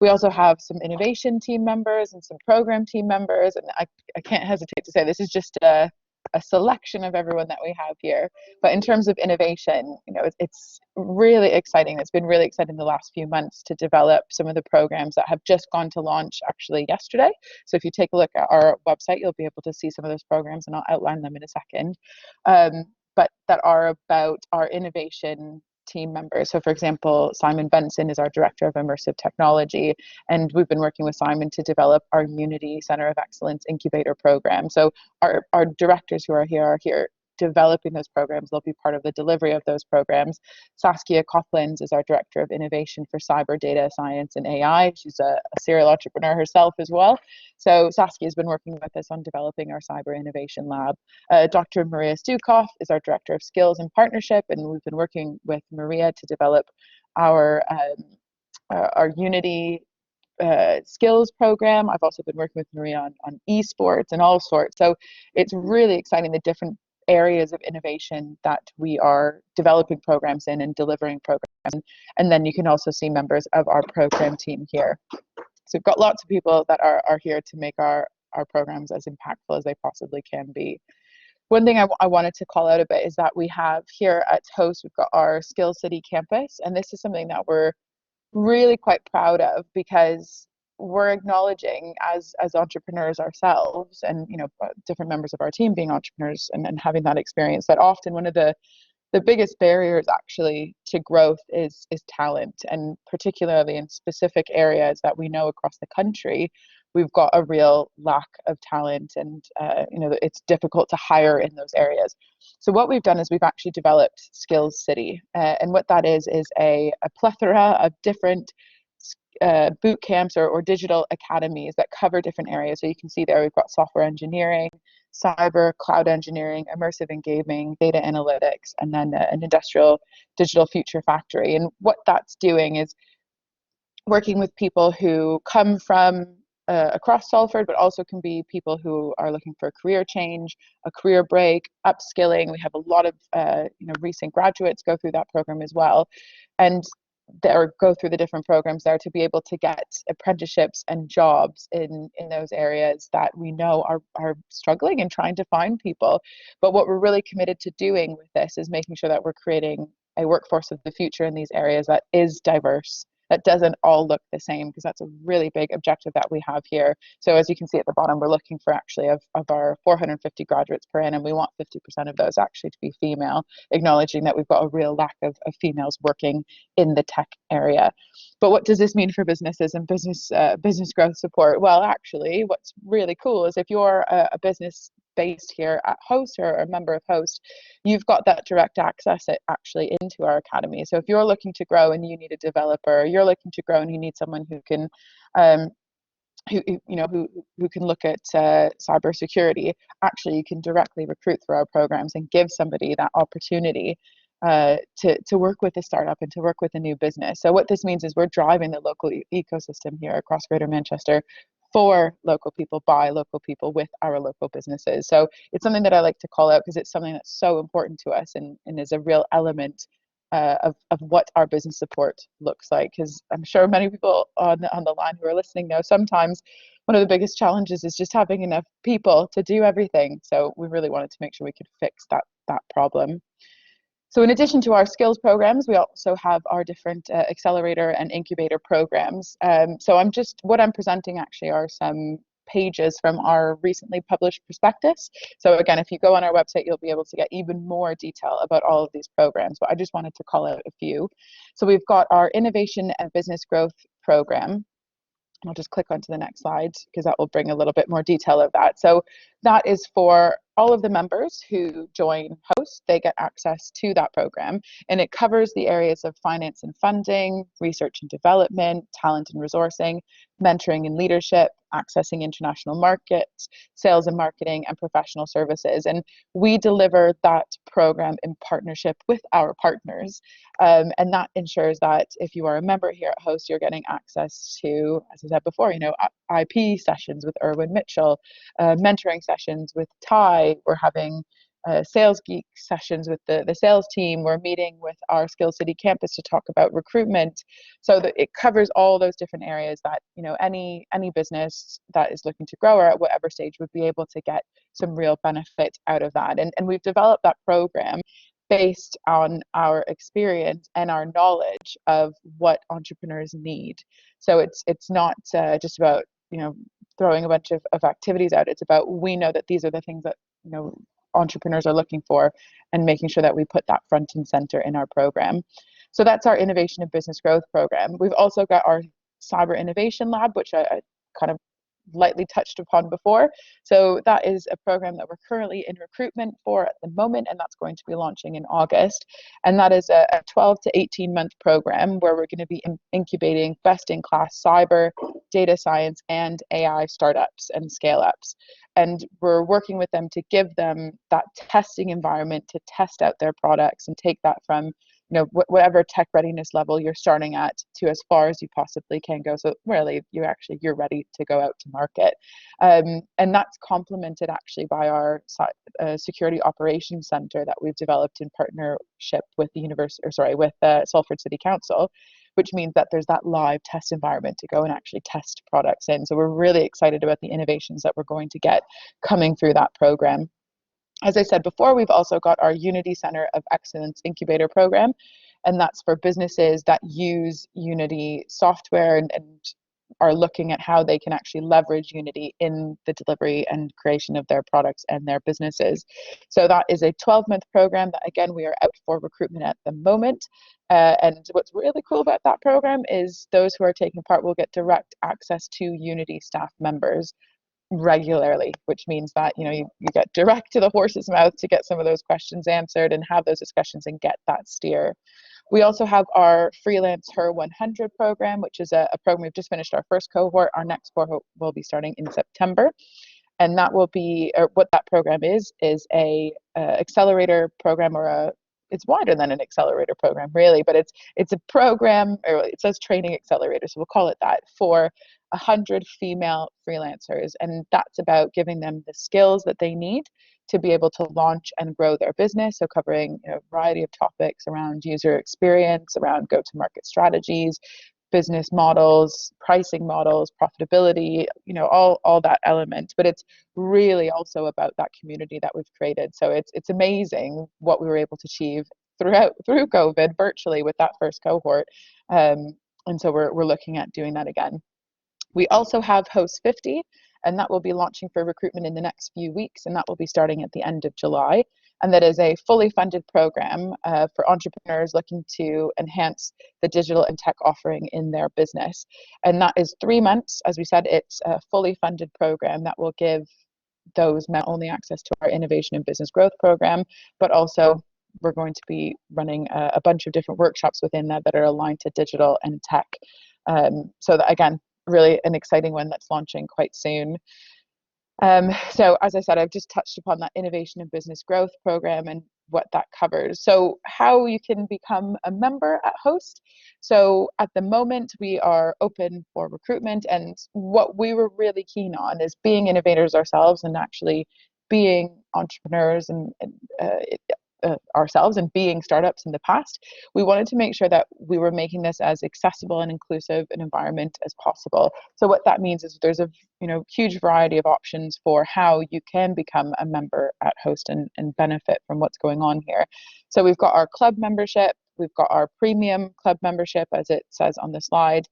Speaker 4: We also have some innovation team members and some program team members, and I can't hesitate to say this is just a selection of everyone that we have here. But in terms of innovation, it's really exciting. It's been really exciting the last few months to develop some of the programs that have just gone to launch actually yesterday. So if you take a look at our website, you'll be able to see some of those programs, and I'll outline them in a second. But that are about our innovation team members. So for example, Simon Benson is our Director of Immersive Technology, and we've been working with Simon to develop our Unity Center of Excellence Incubator program. So our directors who are here developing those programs. They'll be part of the delivery of those programs. Saskia Coplins is our Director of Innovation for Cyber Data Science and AI. She's a serial entrepreneur herself as well. So Saskia has been working with us on developing our Cyber Innovation Lab. Dr. Maria Stukov is our Director of Skills and Partnership, and we've been working with Maria to develop our Unity skills program. I've also been working with Maria on esports and all sorts. So it's really exciting, the different areas of innovation that we are developing programs in and delivering programs. And then you can also see members of our program team here. So we've got lots of people that are here to make our programs as impactful as they possibly can be. One thing I wanted to call out a bit is that we have here at Host, we've got our Skills City campus, and this is something that we're really quite proud of, because we're acknowledging as entrepreneurs ourselves, and different members of our team being entrepreneurs and having that experience, that often one of the biggest barriers actually to growth is talent, and particularly in specific areas that we know across the country we've got a real lack of talent, and it's difficult to hire in those areas. So what we've done is we've actually developed Skills City, and what that is a plethora of different boot camps or digital academies that cover different areas. So you can see there we've got software engineering, cyber, cloud engineering, immersive and gaming, data analytics, and then an industrial digital future factory. And what that's doing is working with people who come from across Salford, but also can be people who are looking for a career change, a career break, upskilling. We have a lot of recent graduates go through that program as well, and go through the different programs there to be able to get apprenticeships and jobs in those areas that we know are struggling and trying to find people. But what we're really committed to doing with this is making sure that we're creating a workforce of the future in these areas that is diverse, that doesn't all look the same, because that's a really big objective that we have here. So as you can see at the bottom, we're looking for actually of our 450 graduates per annum, we want 50% of those actually to be female, acknowledging that we've got a real lack of females working in the tech area. But what does this mean for businesses and business growth support? Well, actually, what's really cool is if you're a business based here at Host or a member of Host, you've got that direct access actually into our academy. So if you're looking to grow and you need a developer, you're looking to grow and you need someone who can who can look at cybersecurity, actually you can directly recruit through our programs and give somebody that opportunity to work with a startup and to work with a new business. So what this means is we're driving the local ecosystem here across Greater Manchester for local people, by local people, with our local businesses. So it's something that I like to call out because it's something that's so important to us and is a real element of what our business support looks like. Because I'm sure many people on the line who are listening know sometimes one of the biggest challenges is just having enough people to do everything. So we really wanted to make sure we could fix that problem. So in addition to our skills programs, we also have our different accelerator and incubator programs. So what I'm presenting actually are some pages from our recently published prospectus. So again, if you go on our website, you'll be able to get even more detail about all of these programs, but I just wanted to call out a few. So we've got our Innovation and Business Growth program. I'll just click onto the next slide because that will bring a little bit more detail of that. So that is for all of the members who join Host. They get access to that program, and it covers the areas of finance and funding, research and development, talent and resourcing, mentoring and leadership, accessing international markets, sales and marketing, and professional services. And we deliver that program in partnership with our partners. And that ensures that if you are a member here at Host, you're getting access to, as I said before, IP sessions with Erwin Mitchell, mentoring sessions with Ty. We're having sales geek sessions with the sales team. We're meeting with our Skill City campus to talk about recruitment. So that it covers all those different areas that any business that is looking to grow or at whatever stage would be able to get some real benefit out of that. And we've developed that program based on our experience and our knowledge of what entrepreneurs need. So it's not just about throwing a bunch of activities out. It's about, we know that these are the things that entrepreneurs are looking for, and making sure that we put that front and center in our program. So that's our Innovation and Business Growth program. We've also got our Cyber Innovation Lab, which I kind of lightly touched upon before. So that is a program that we're currently in recruitment for at the moment, and that's going to be launching in August. And that is a 12 to 18 month program where we're going to be incubating best-in-class cyber, data science, and AI startups and scale-ups. And we're working with them to give them that testing environment to test out their products and take that from whatever tech readiness level you're starting at to as far as you possibly can go. So really, you're ready to go out to market. And that's complemented actually by our security operations center that we've developed in partnership with Salford City Council, which means that there's that live test environment to go and actually test products in. So we're really excited about the innovations that we're going to get coming through that program. As I said before, we've also got our Unity Center of Excellence Incubator program, and that's for businesses that use Unity software and are looking at how they can actually leverage Unity in the delivery and creation of their products and their businesses. So that is a 12-month program that, again, we are out for recruitment at the moment. And what's really cool about that program is those who are taking part will get direct access to Unity staff members regularly, which means that you get direct to the horse's mouth to get some of those questions answered and have those discussions and get that steer. We also have our freelance Her 100 program, which is a program. We've just finished our first cohort. Our next cohort will be starting in September. And that will be, or what that program is a accelerator program, or it's wider than an accelerator program, really, but it's a program, or it says training accelerator, so we'll call it that, for 100 female freelancers. And that's about giving them the skills that they need to be able to launch and grow their business. So covering a variety of topics around user experience, around go-to-market strategies, business models, pricing models, profitability, all that element. But it's really also about that community that we've created. So it's amazing what we were able to achieve through COVID virtually with that first cohort. And so we're looking at doing that again. We also have Host 50, and that will be launching for recruitment in the next few weeks, and that will be starting at the end of July. And that is a fully funded program for entrepreneurs looking to enhance the digital and tech offering in their business. And that is 3 months. As we said, it's a fully funded program that will give those not only access to our innovation and business growth program, but also we're going to be running a bunch of different workshops within that are aligned to digital and tech. So that, again, really an exciting one that's launching quite soon. So as I said, I've just touched upon that innovation and business growth program and what that covers. So how you can become a member at Host. So at the moment, we are open for recruitment, and what we were really keen on is being innovators ourselves and actually being entrepreneurs and ourselves and being startups in the past. We wanted to make sure that we were making this as accessible and inclusive an environment as possible. So what that means is there's a huge variety of options for how you can become a member at Host and benefit from what's going on here. So we've got our club membership, we've got our premium club membership, as it says on the slide.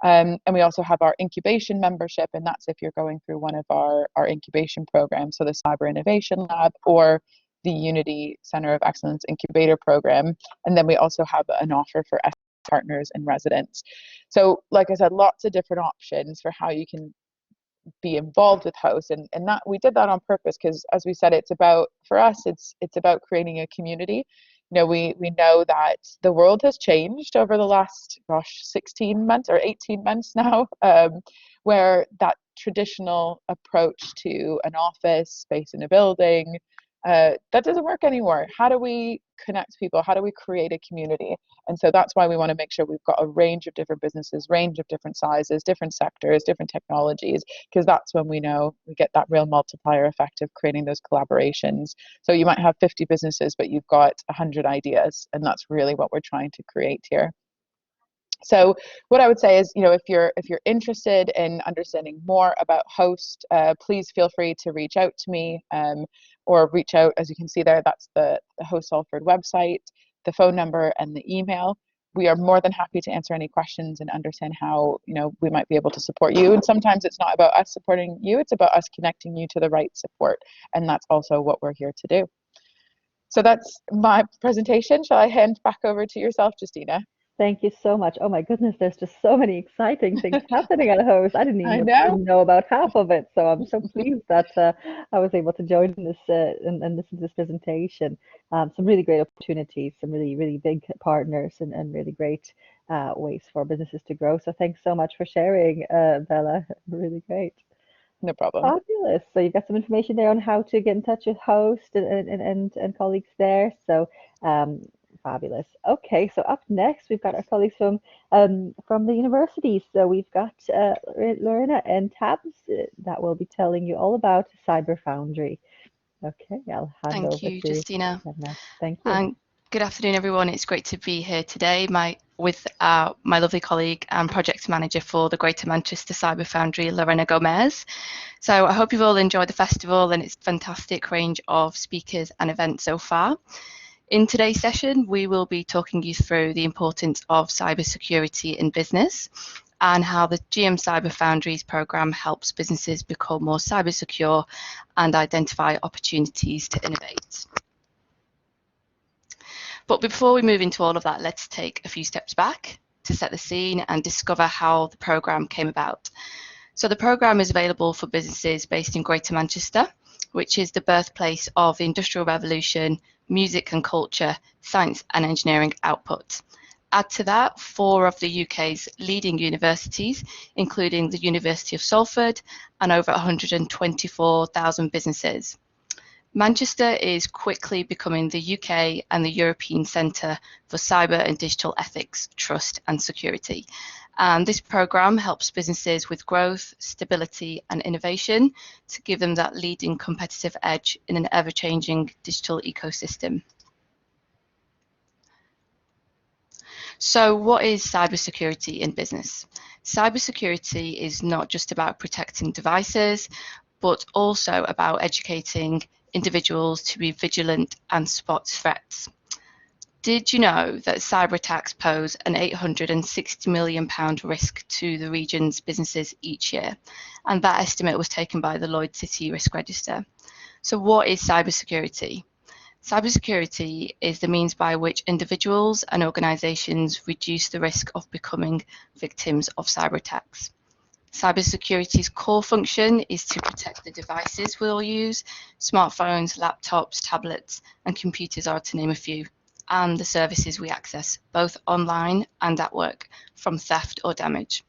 Speaker 4: And we also have our incubation membership, and that's if you're going through one of our incubation programs, so the Cyber Innovation Lab or the Unity Center of Excellence Incubator Program. And then we also have an offer for partners and residents. So like I said, lots of different options for how you can be involved with Host, and that we did that on purpose because, as we said, it's about, for us, it's about creating a community. We know that the world has changed over the last 16 months or 18 months now, where that traditional approach to an office space in a building, that doesn't work anymore. How do we connect people? How do we create a community? And so that's why we want to make sure we've got a range of different businesses, range of different sizes, different sectors, different technologies, because that's when we know we get that real multiplier effect of creating those collaborations. So you might have 50 businesses, but you've got 100 ideas, and that's really what we're trying to create here. So what I would say is, if you're interested in understanding more about Host, please feel free to reach out to me, or reach out, as you can see there, that's the Host Salford website, the phone number and the email. We are more than happy to answer any questions and understand how we might be able to support you. And sometimes it's not about us supporting you, it's about us connecting you to the right support. And that's also what we're here to do. So that's my presentation. Shall I hand back over to yourself, Justina?
Speaker 1: Thank you so much. Oh my goodness, there's just so many exciting things happening at Host. I didn't even know about half of it, so I'm so pleased that I was able to join this and listen to this presentation. Some really great opportunities, some really, really big partners, and really great ways for businesses to grow. So thanks so much for sharing, Bella. Really great.
Speaker 4: No problem.
Speaker 1: Fabulous. So you've got some information there on how to get in touch with Host and colleagues there. So fabulous. Okay, so up next we've got our colleagues from the universities. So we've got Lorena and Tabs that will be telling you all about Cyber Foundry. Okay, I'll hand over to
Speaker 5: Thank you, Justina.
Speaker 1: Lorena. Thank you.
Speaker 5: And good afternoon, everyone. It's great to be here today with my lovely colleague and project manager for the Greater Manchester Cyber Foundry, Lorena Gomez. So I hope you've all enjoyed the festival and its fantastic range of speakers and events so far. In today's session, we will be talking you through the importance of cybersecurity in business and how the GM Cyber Foundries program helps businesses become more cyber secure and identify opportunities to innovate. But before we move into all of that, let's take a few steps back to set the scene and discover how the program came about. So the program is available for businesses based in Greater Manchester, which is the birthplace of the Industrial Revolution, music and culture, science and engineering output. Add to that 4 of the UK's leading universities, including the University of Salford, and over 124,000 businesses. Manchester is quickly becoming the UK and the European centre for cyber and digital ethics, trust and security. And this programme helps businesses with growth, stability and innovation to give them that leading competitive edge in an ever-changing digital ecosystem. So what is cybersecurity in business? Cybersecurity is not just about protecting devices, but also about educating individuals to be vigilant and spot threats. Did you know that cyber attacks pose an £860 million risk to the region's businesses each year? And that estimate was taken by the Lloyd's City Risk Register. So what is cybersecurity? Cybersecurity is the means by which individuals and organisations reduce the risk of becoming victims of cyber attacks. Cybersecurity's core function is to protect the devices we all use. Smartphones, laptops, tablets, and computers are to name a few, and the services we access, both online and at work, from theft or damage.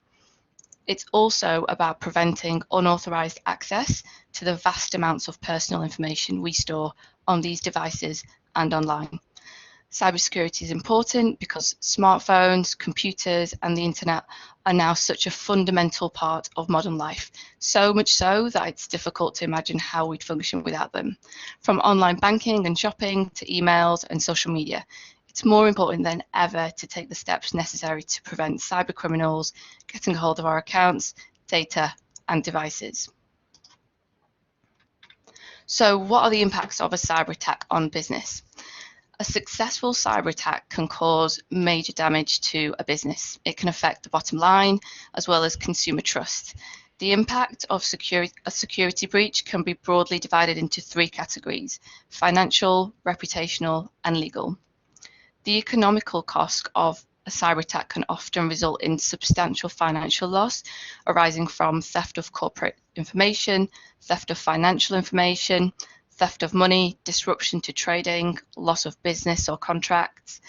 Speaker 5: It's also about preventing unauthorised access to the vast amounts of personal information we store on these devices and online. Cybersecurity is important because smartphones, computers, and the internet are now such a fundamental part of modern life, so much so that it's difficult to imagine how we'd function without them. From online banking and shopping to emails and social media, it's more important than ever to take the steps necessary to prevent cyber criminals getting hold of our accounts, data, and devices. So what are the impacts of a cyber attack on business? A successful cyber attack can cause major damage to a business. It can affect the bottom line as well as consumer trust. The impact of a security breach can be broadly divided into 3 categories: financial, reputational, and legal. The economical cost of a cyber attack can often result in substantial financial loss arising from theft of corporate information, theft of financial information, theft of money, disruption to trading, loss of business or contracts.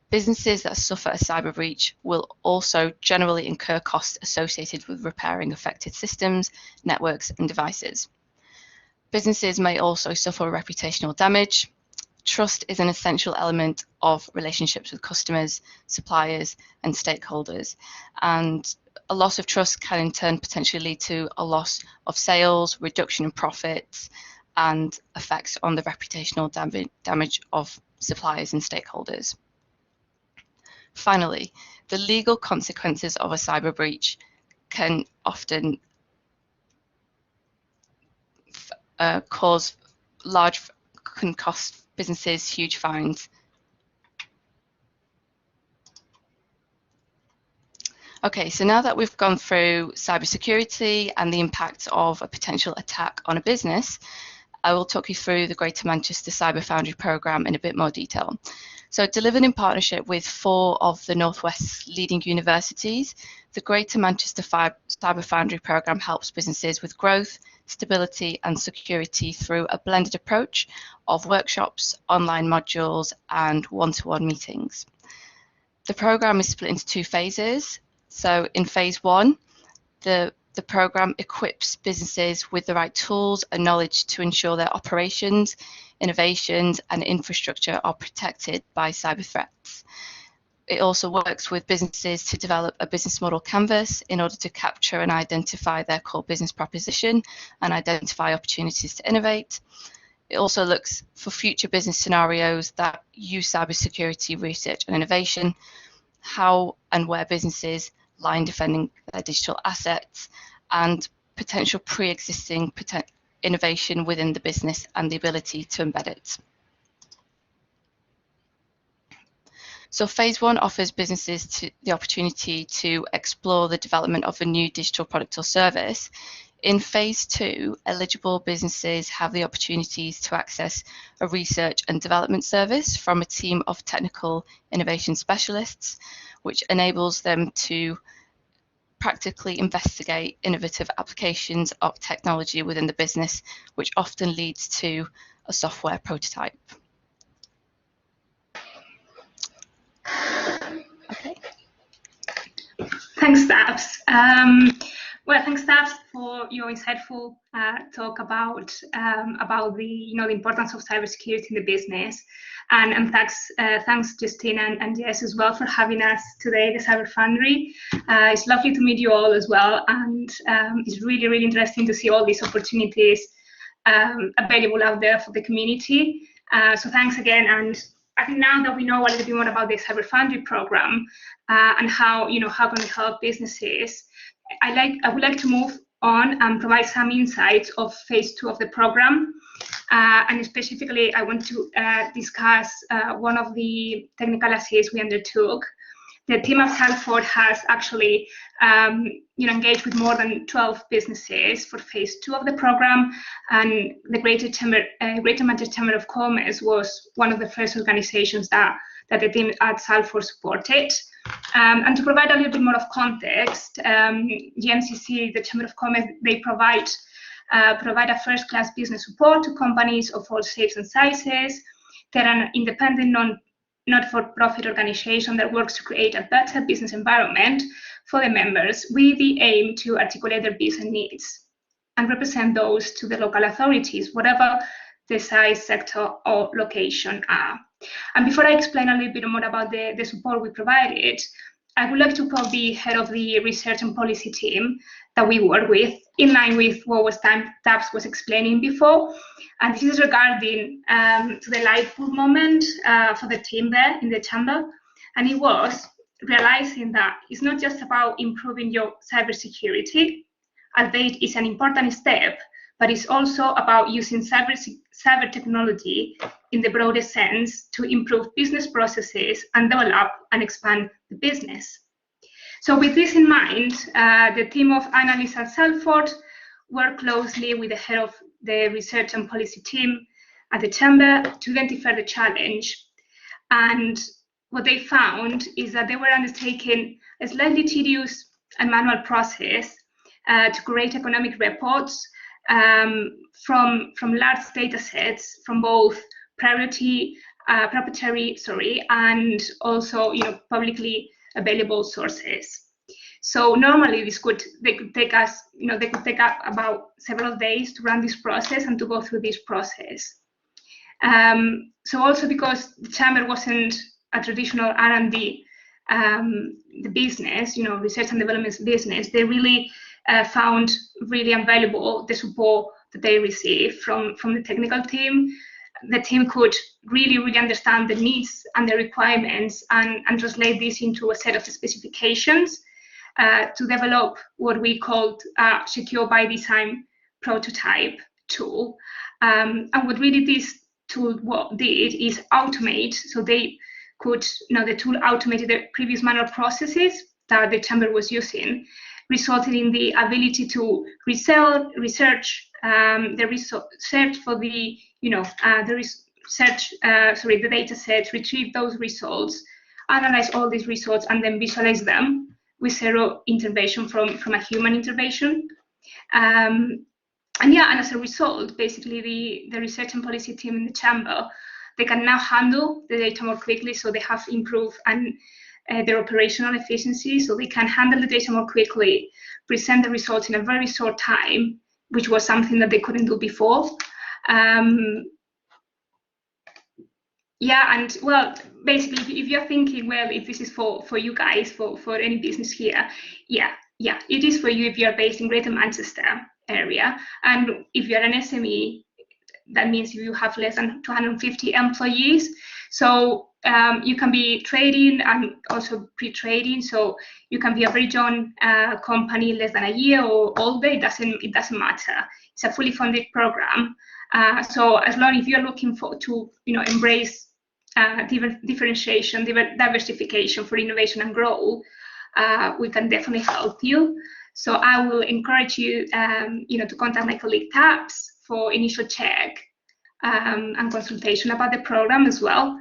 Speaker 5: Businesses that suffer a cyber breach will also generally incur costs associated with repairing affected systems, networks, and devices. Businesses may also suffer reputational damage. Trust is an essential element of relationships with customers, suppliers, and stakeholders. And a loss of trust can in turn potentially lead to a loss of sales, reduction in profits, and effects on the reputational damage of suppliers and stakeholders. Finally, the legal consequences of a cyber breach can often can cost businesses huge fines. Okay, so now that we've gone through cybersecurity and the impact of a potential attack on a business, I will talk you through the Greater Manchester Cyber Foundry programme in a bit more detail. So delivered in partnership with 4 of the Northwest's leading universities, the Greater Manchester Cyber Foundry programme helps businesses with growth, stability and security through a blended approach of workshops, online modules and one-to-one meetings. The programme is split into 2 phases. So in phase 1, the programme equips businesses with the right tools and knowledge to ensure their operations, innovations and infrastructure are protected by cyber threats. It also works with businesses to develop a business model canvas in order to capture and identify their core business proposition and identify opportunities to innovate. It also looks for future business scenarios that use cybersecurity research and innovation, how and where businesses lie in defending their digital assets, and potential pre-existing innovation within the business and the ability to embed it. So phase 1 offers businesses the opportunity to explore the development of a new digital product or service. In phase 2, eligible businesses have the opportunities to access a research and development service from a team of technical innovation specialists, which enables them to practically investigate innovative applications of technology within the business, which often leads to a software prototype. Okay.
Speaker 6: Thanks, Stabs. Well, thanks, Stabs, for your insightful talk about the the importance of cybersecurity in the business, and thanks Justina and Jess as well for having us today, the Cyber Foundry. It's lovely to meet you all as well, and it's really interesting to see all these opportunities available out there for the community. So thanks again, and I think now that we know a little bit more about the Cyber Foundry program and how how can we help businesses, I would like to move on and provide some insights of phase 2 of the program, and specifically I want to discuss one of the technical essays we undertook. The team of Salford has actually engaged with more than 12 businesses for phase 2 of the program, and the Greater Manchester Chamber of Commerce was one of the first organizations that the team at Salford supported. And to provide a little bit more of context, GMCC, the Chamber of Commerce, they provide a first-class business support to companies of all shapes and sizes. They're an independent not-for-profit organization that works to create a better business environment for the members with the aim to articulate their business needs and represent those to the local authorities, whatever the size, sector, or location are. And before I explain a little bit more about the support we provided, I would like to quote the head of the research and policy team that we work with, in line with what Tabs was explaining before. And this is regarding to the light bulb moment for the team there in the chamber. And it was realizing that it's not just about improving your cybersecurity, albeit it's an important step, but it's also about using cyber technology in the broadest sense to improve business processes and develop and expand the business. So with this in mind, the team of analysts at Salford worked closely with the head of the research and policy team at the chamber to identify the challenge. And what they found is that they were undertaking a slightly tedious and manual process to create economic reports from large data sets from both proprietary and also publicly available sources. So normally they could take up about several days to run this process and to go through this process. So also because the chamber wasn't a traditional R&D the business, research and development business, they really found really invaluable the support that they received from the technical team. The team could really understand the needs and the requirements and translate this into a set of specifications to develop what we called secure by design prototype tool. And what really this tool did is automate, so they could, the tool automated the previous manual processes that the chamber was using, resulting in the ability to research for the the data sets, retrieve those results, analyze all these results, and then visualize them with zero intervention from a human intervention. And as a result, basically the research and policy team in the chamber, they can now handle the data more quickly, so they have improved their operational efficiency, so they can handle the data more quickly, present the results in a very short time, which was something that they couldn't do before. And well, basically, if you're thinking, well, if this is for you guys, for any business here, it is for you if you're based in Greater Manchester area. And if you're an SME, that means you have less than 250 employees. So you can be trading and also pre-trading. So you can be a very young company, less than a year or older. It doesn't matter. It's a fully funded program. So as long as you're looking to embrace differentiation, diversification for innovation and growth, we can definitely help you. So I will encourage you, to contact my colleague Tabs for initial check and consultation about the program as well.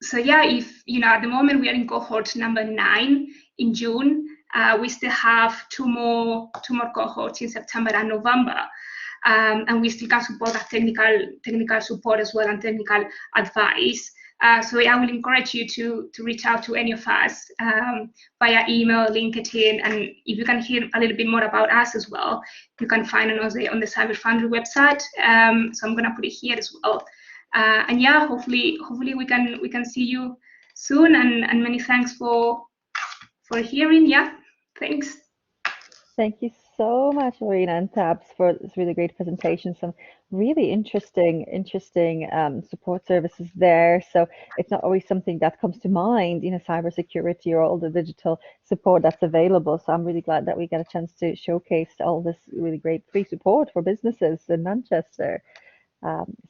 Speaker 6: So yeah, if at the moment we are in cohort number 9 in June, we still have two more cohorts in September and November. And we still can support that technical support as well and technical advice. So I will encourage you to reach out to any of us via email, LinkedIn, and if you can hear a little bit more about us as well, you can find us on the Cyber Foundry website. So I'm going to put it here as well. And yeah, hopefully we can see you soon. And many thanks for hearing. Yeah, thanks.
Speaker 1: Thank you so much, Lorena and Tabs, for this really great presentation. Some really interesting support services there. So it's not always something that comes to mind, cybersecurity or all the digital support that's available. So I'm really glad that we get a chance to showcase all this really great free support for businesses in Manchester.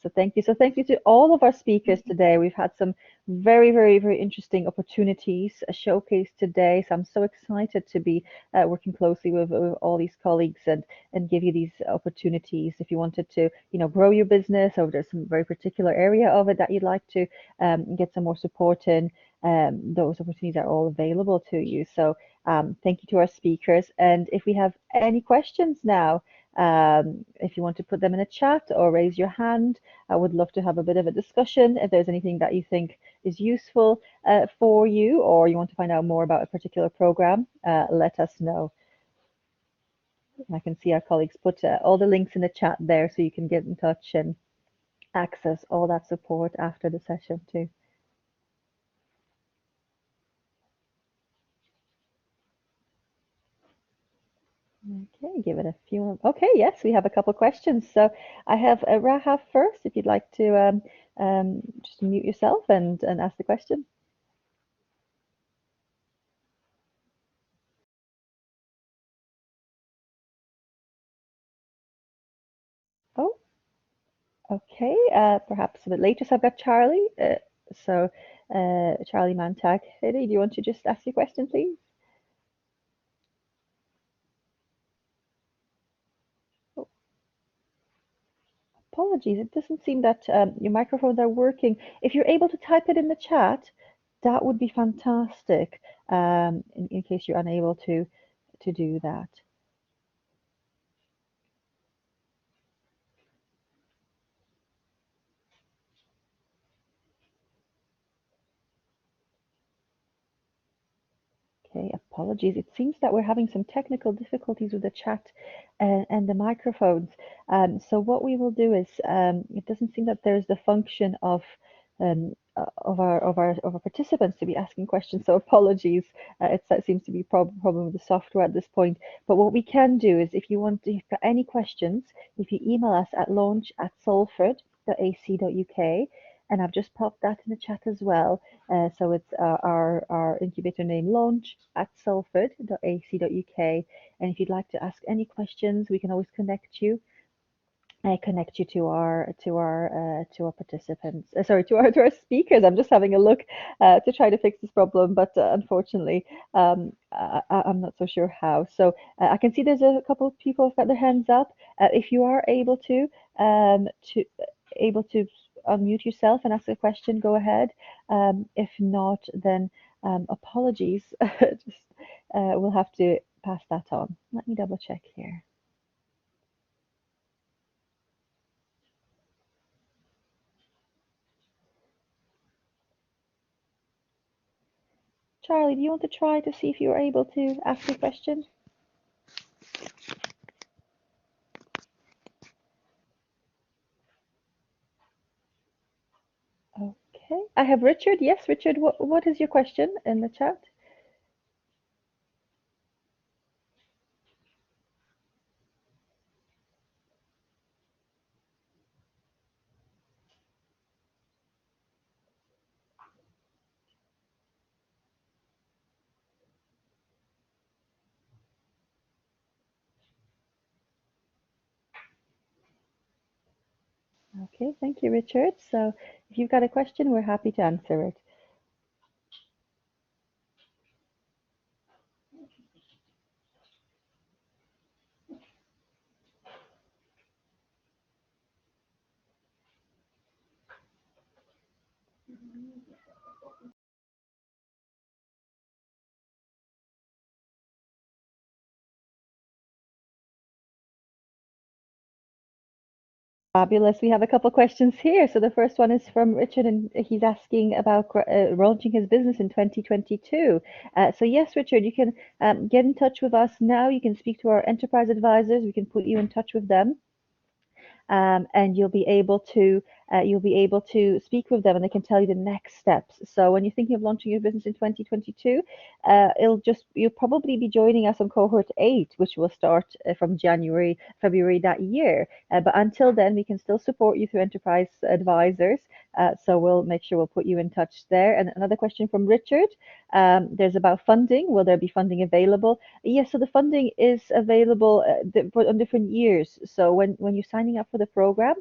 Speaker 1: So thank you. So thank you to all of our speakers today. We've had some very, very, very interesting opportunities showcased today. So I'm so excited to be working closely with all these colleagues and give you these opportunities. If you wanted to, grow your business, or there's some very particular area of it that you'd like to get some more support in, those opportunities are all available to you. So thank you to our speakers. And if we have any questions now, if you want to put them in a chat or raise your hand, I would love to have a bit of a discussion. If there's anything that you think is useful for you, or you want to find out more about a particular program, let us know. I can see our colleagues put all the links in the chat there, so you can get in touch and access all that support after the session too. Okay, give it a few more. Okay, yes, we have a couple questions. So I have Rahaf first, if you'd like to just mute yourself and ask the question. Oh, okay, perhaps a bit later. So I've got Charlie. Charlie Mantag. Hedy, do you want to just ask your question, please? Oh, apologies, it doesn't seem that your microphones are working. If you're able to type it in the chat, that would be fantastic, in case you're unable to do that. Okay, apologies. It seems that we're having some technical difficulties with the chat and the microphones. So what we will do is, it doesn't seem that there's the function of our participants to be asking questions. So apologies. It seems to be a problem with the software at this point. But what we can do is, if you've got any questions, if you email us at launch@salford.ac.uk, and I've just popped that in the chat as well. So it's our incubator name, launch@salford.ac.uk. And if you'd like to ask any questions, we can always connect you to our participants. Sorry, to our speakers. I'm just having a look to try to fix this problem, but unfortunately, I'm not so sure how. So I can see there's a couple of people who've got their hands up. If you are able to unmute yourself and ask a question, go ahead. If not, then apologies. Just we'll have to pass that on. Let me double check here. Charlie, do you want to try to see if you're able to ask a question? Okay, I have Richard. Yes, Richard, what is your question in the chat? Okay, thank you, Richard. So if you've got a question, we're happy to answer it. Fabulous. We have a couple questions here. So the first one is from Richard, and he's asking about launching his business in 2022. So yes, Richard, you can get in touch with us now. You can speak to our enterprise advisors. We can put you in touch with them. And you'll be able to speak with them, and they can tell you the next steps. So when you're thinking of launching your business in 2022, you'll probably be joining us on cohort 8, which will start from February that year. But until then, we can still support you through enterprise advisors. So we'll make sure we'll put you in touch there. And another question from Richard. There's about funding. Will there be funding available? Yes, so the funding is available on different years. So when you're signing up for the program,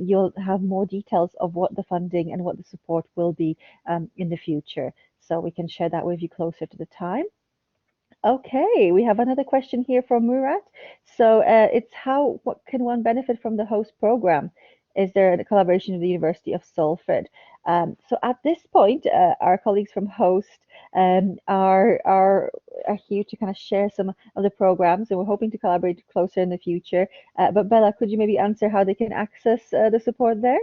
Speaker 1: you'll have more details of what the funding and what the support will be in the future. So we can share that with you closer to the time. Okay, we have another question here from Murat. So it's what can one benefit from the host program? Is there a collaboration with the University of Salford? So at this point, our colleagues from host are here to kind of share some of the programs, and we're hoping to collaborate closer in the future. But Bella, could you maybe answer how they can access the support there?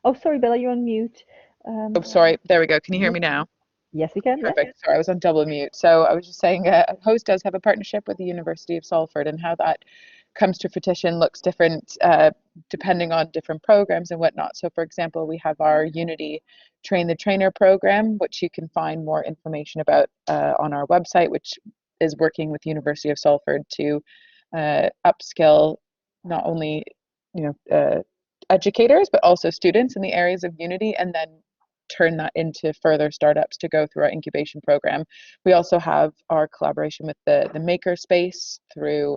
Speaker 1: Oh, sorry, Bella, you're on mute.
Speaker 4: Oh, sorry. There we go. Can you hear me now?
Speaker 1: Yes, we can. Yes.
Speaker 4: Perfect. Sorry, I was on double mute. So I was just saying, Host does have a partnership with the University of Salford, and how that comes to fruition looks different depending on different programs and whatnot. So, for example, we have our Unity Train the Trainer program, which you can find more information about on our website, which is working with University of Salford to upskill not only educators but also students in the areas of Unity, and then turn that into further startups to go through our incubation program. We also have our collaboration with the Makerspace through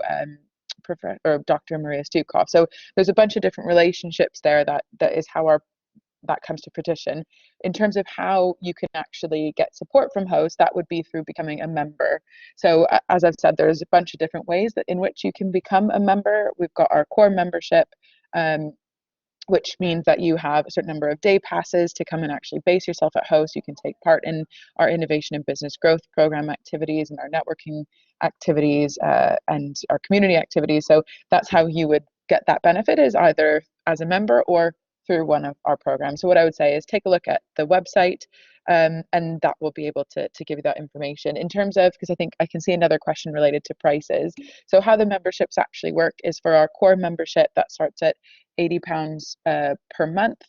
Speaker 4: Dr. Maria Stukov. So there's a bunch of different relationships there that is how that comes to fruition. In terms of how you can actually get support from host, that would be through becoming a member. So as I've said, there's a bunch of different ways in which you can become a member. We've got our core membership, which means that you have a certain number of day passes to come and actually base yourself at host. You can take part in our innovation and business growth program activities and our networking activities and our community activities. So that's how you would get that benefit, is either as a member or through one of our programs. So what I would say is take a look at the website, and that will be able to give you that information. In terms of, because I think I can see another question related to prices. So how the memberships actually work is, for our core membership, that starts at £80 per month.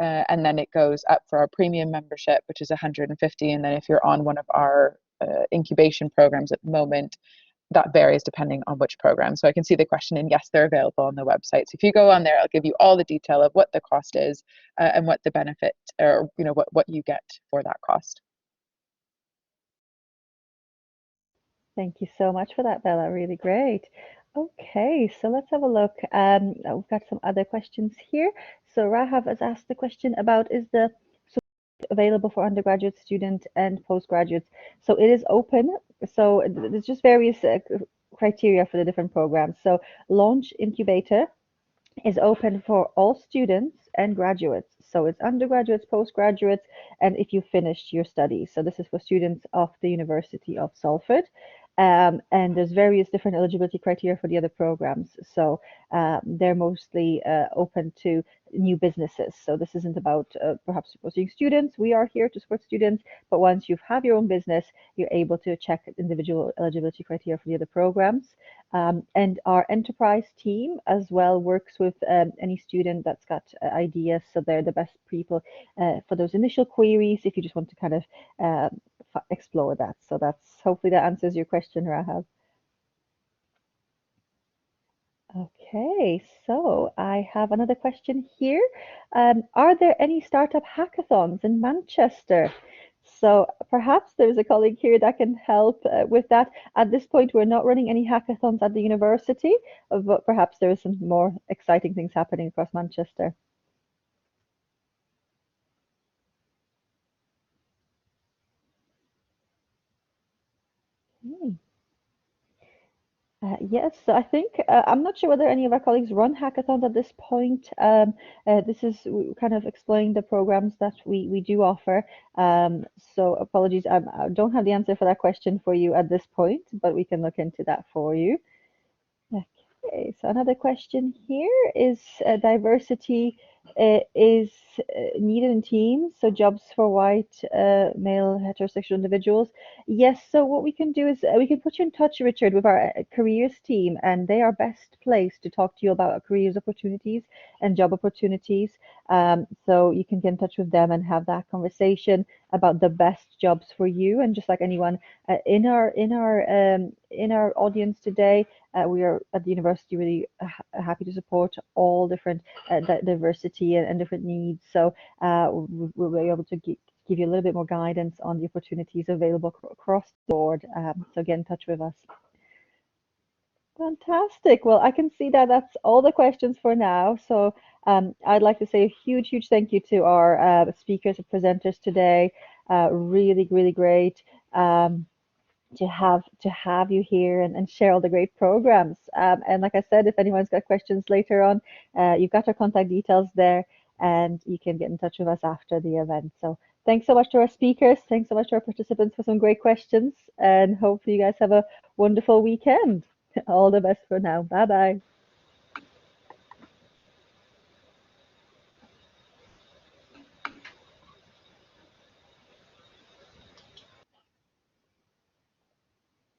Speaker 4: And then it goes up for our premium membership, which is 150. And then if you're on one of our incubation programs at the moment, that varies depending on which program. So I can see the question, and yes, they're available on the website. So if you go on there, I'll give you all the detail of what the cost is and what the benefit, or what you get for that cost.
Speaker 1: Thank you so much for that, Bella. Really great. Okay, so let's have a look. We've got some other questions here. So Rahav has asked the question about, is the support available for undergraduate students and postgraduates? So it is open. So there's just various criteria for the different programs. So Launch Incubator is open for all students and graduates. So it's undergraduates, postgraduates, and if you finished your studies. So this is for students of the University of Salford. And there's various different eligibility criteria for the other programs. So they're mostly open to new businesses. So this isn't about perhaps supporting students. We are here to support students, but once you have your own business, you're able to check individual eligibility criteria for the other programs. And our enterprise team as well works with any student that's got ideas. So they're the best people for those initial queries if you just want to kind of explore that. So that's, hopefully that answers your question, Rahab. Okay, so I have another question here. Are there any startup hackathons in Manchester? So perhaps there's a colleague here that can help with that. At this point, we're not running any hackathons at the university, but perhaps there is some more exciting things happening across Manchester. Hmm. Yes, so I think I'm not sure whether any of our colleagues run hackathons at this point. This is kind of exploring the programs that we do offer. So apologies, I don't have the answer for that question for you at this point, but we can look into that for you. Okay, so another question here is diversity is needed in teams, so jobs for white male heterosexual individuals. Yes, so what we can do is we can put you in touch, Richard, with our careers team, and they are best placed to talk to you about careers opportunities and job opportunities. So you can get in touch with them and have that conversation about the best jobs for you. And just like anyone in our audience today, we are at the university really happy to support all different diversity and different needs. So we'll be able to give you a little bit more guidance on the opportunities available across the board. So get in touch with us. Fantastic. Well, I can see that that's all the questions for now. So I'd like to say a huge, huge thank you to our speakers and presenters today. Really, really great. To have you here and share all the great programs. And like I said, if anyone's got questions later on, you've got our contact details there, and you can get in touch with us after the event. So thanks so much to our speakers. Thanks so much to our participants for some great questions, and hopefully you guys have a wonderful weekend. All the best for now. Bye bye.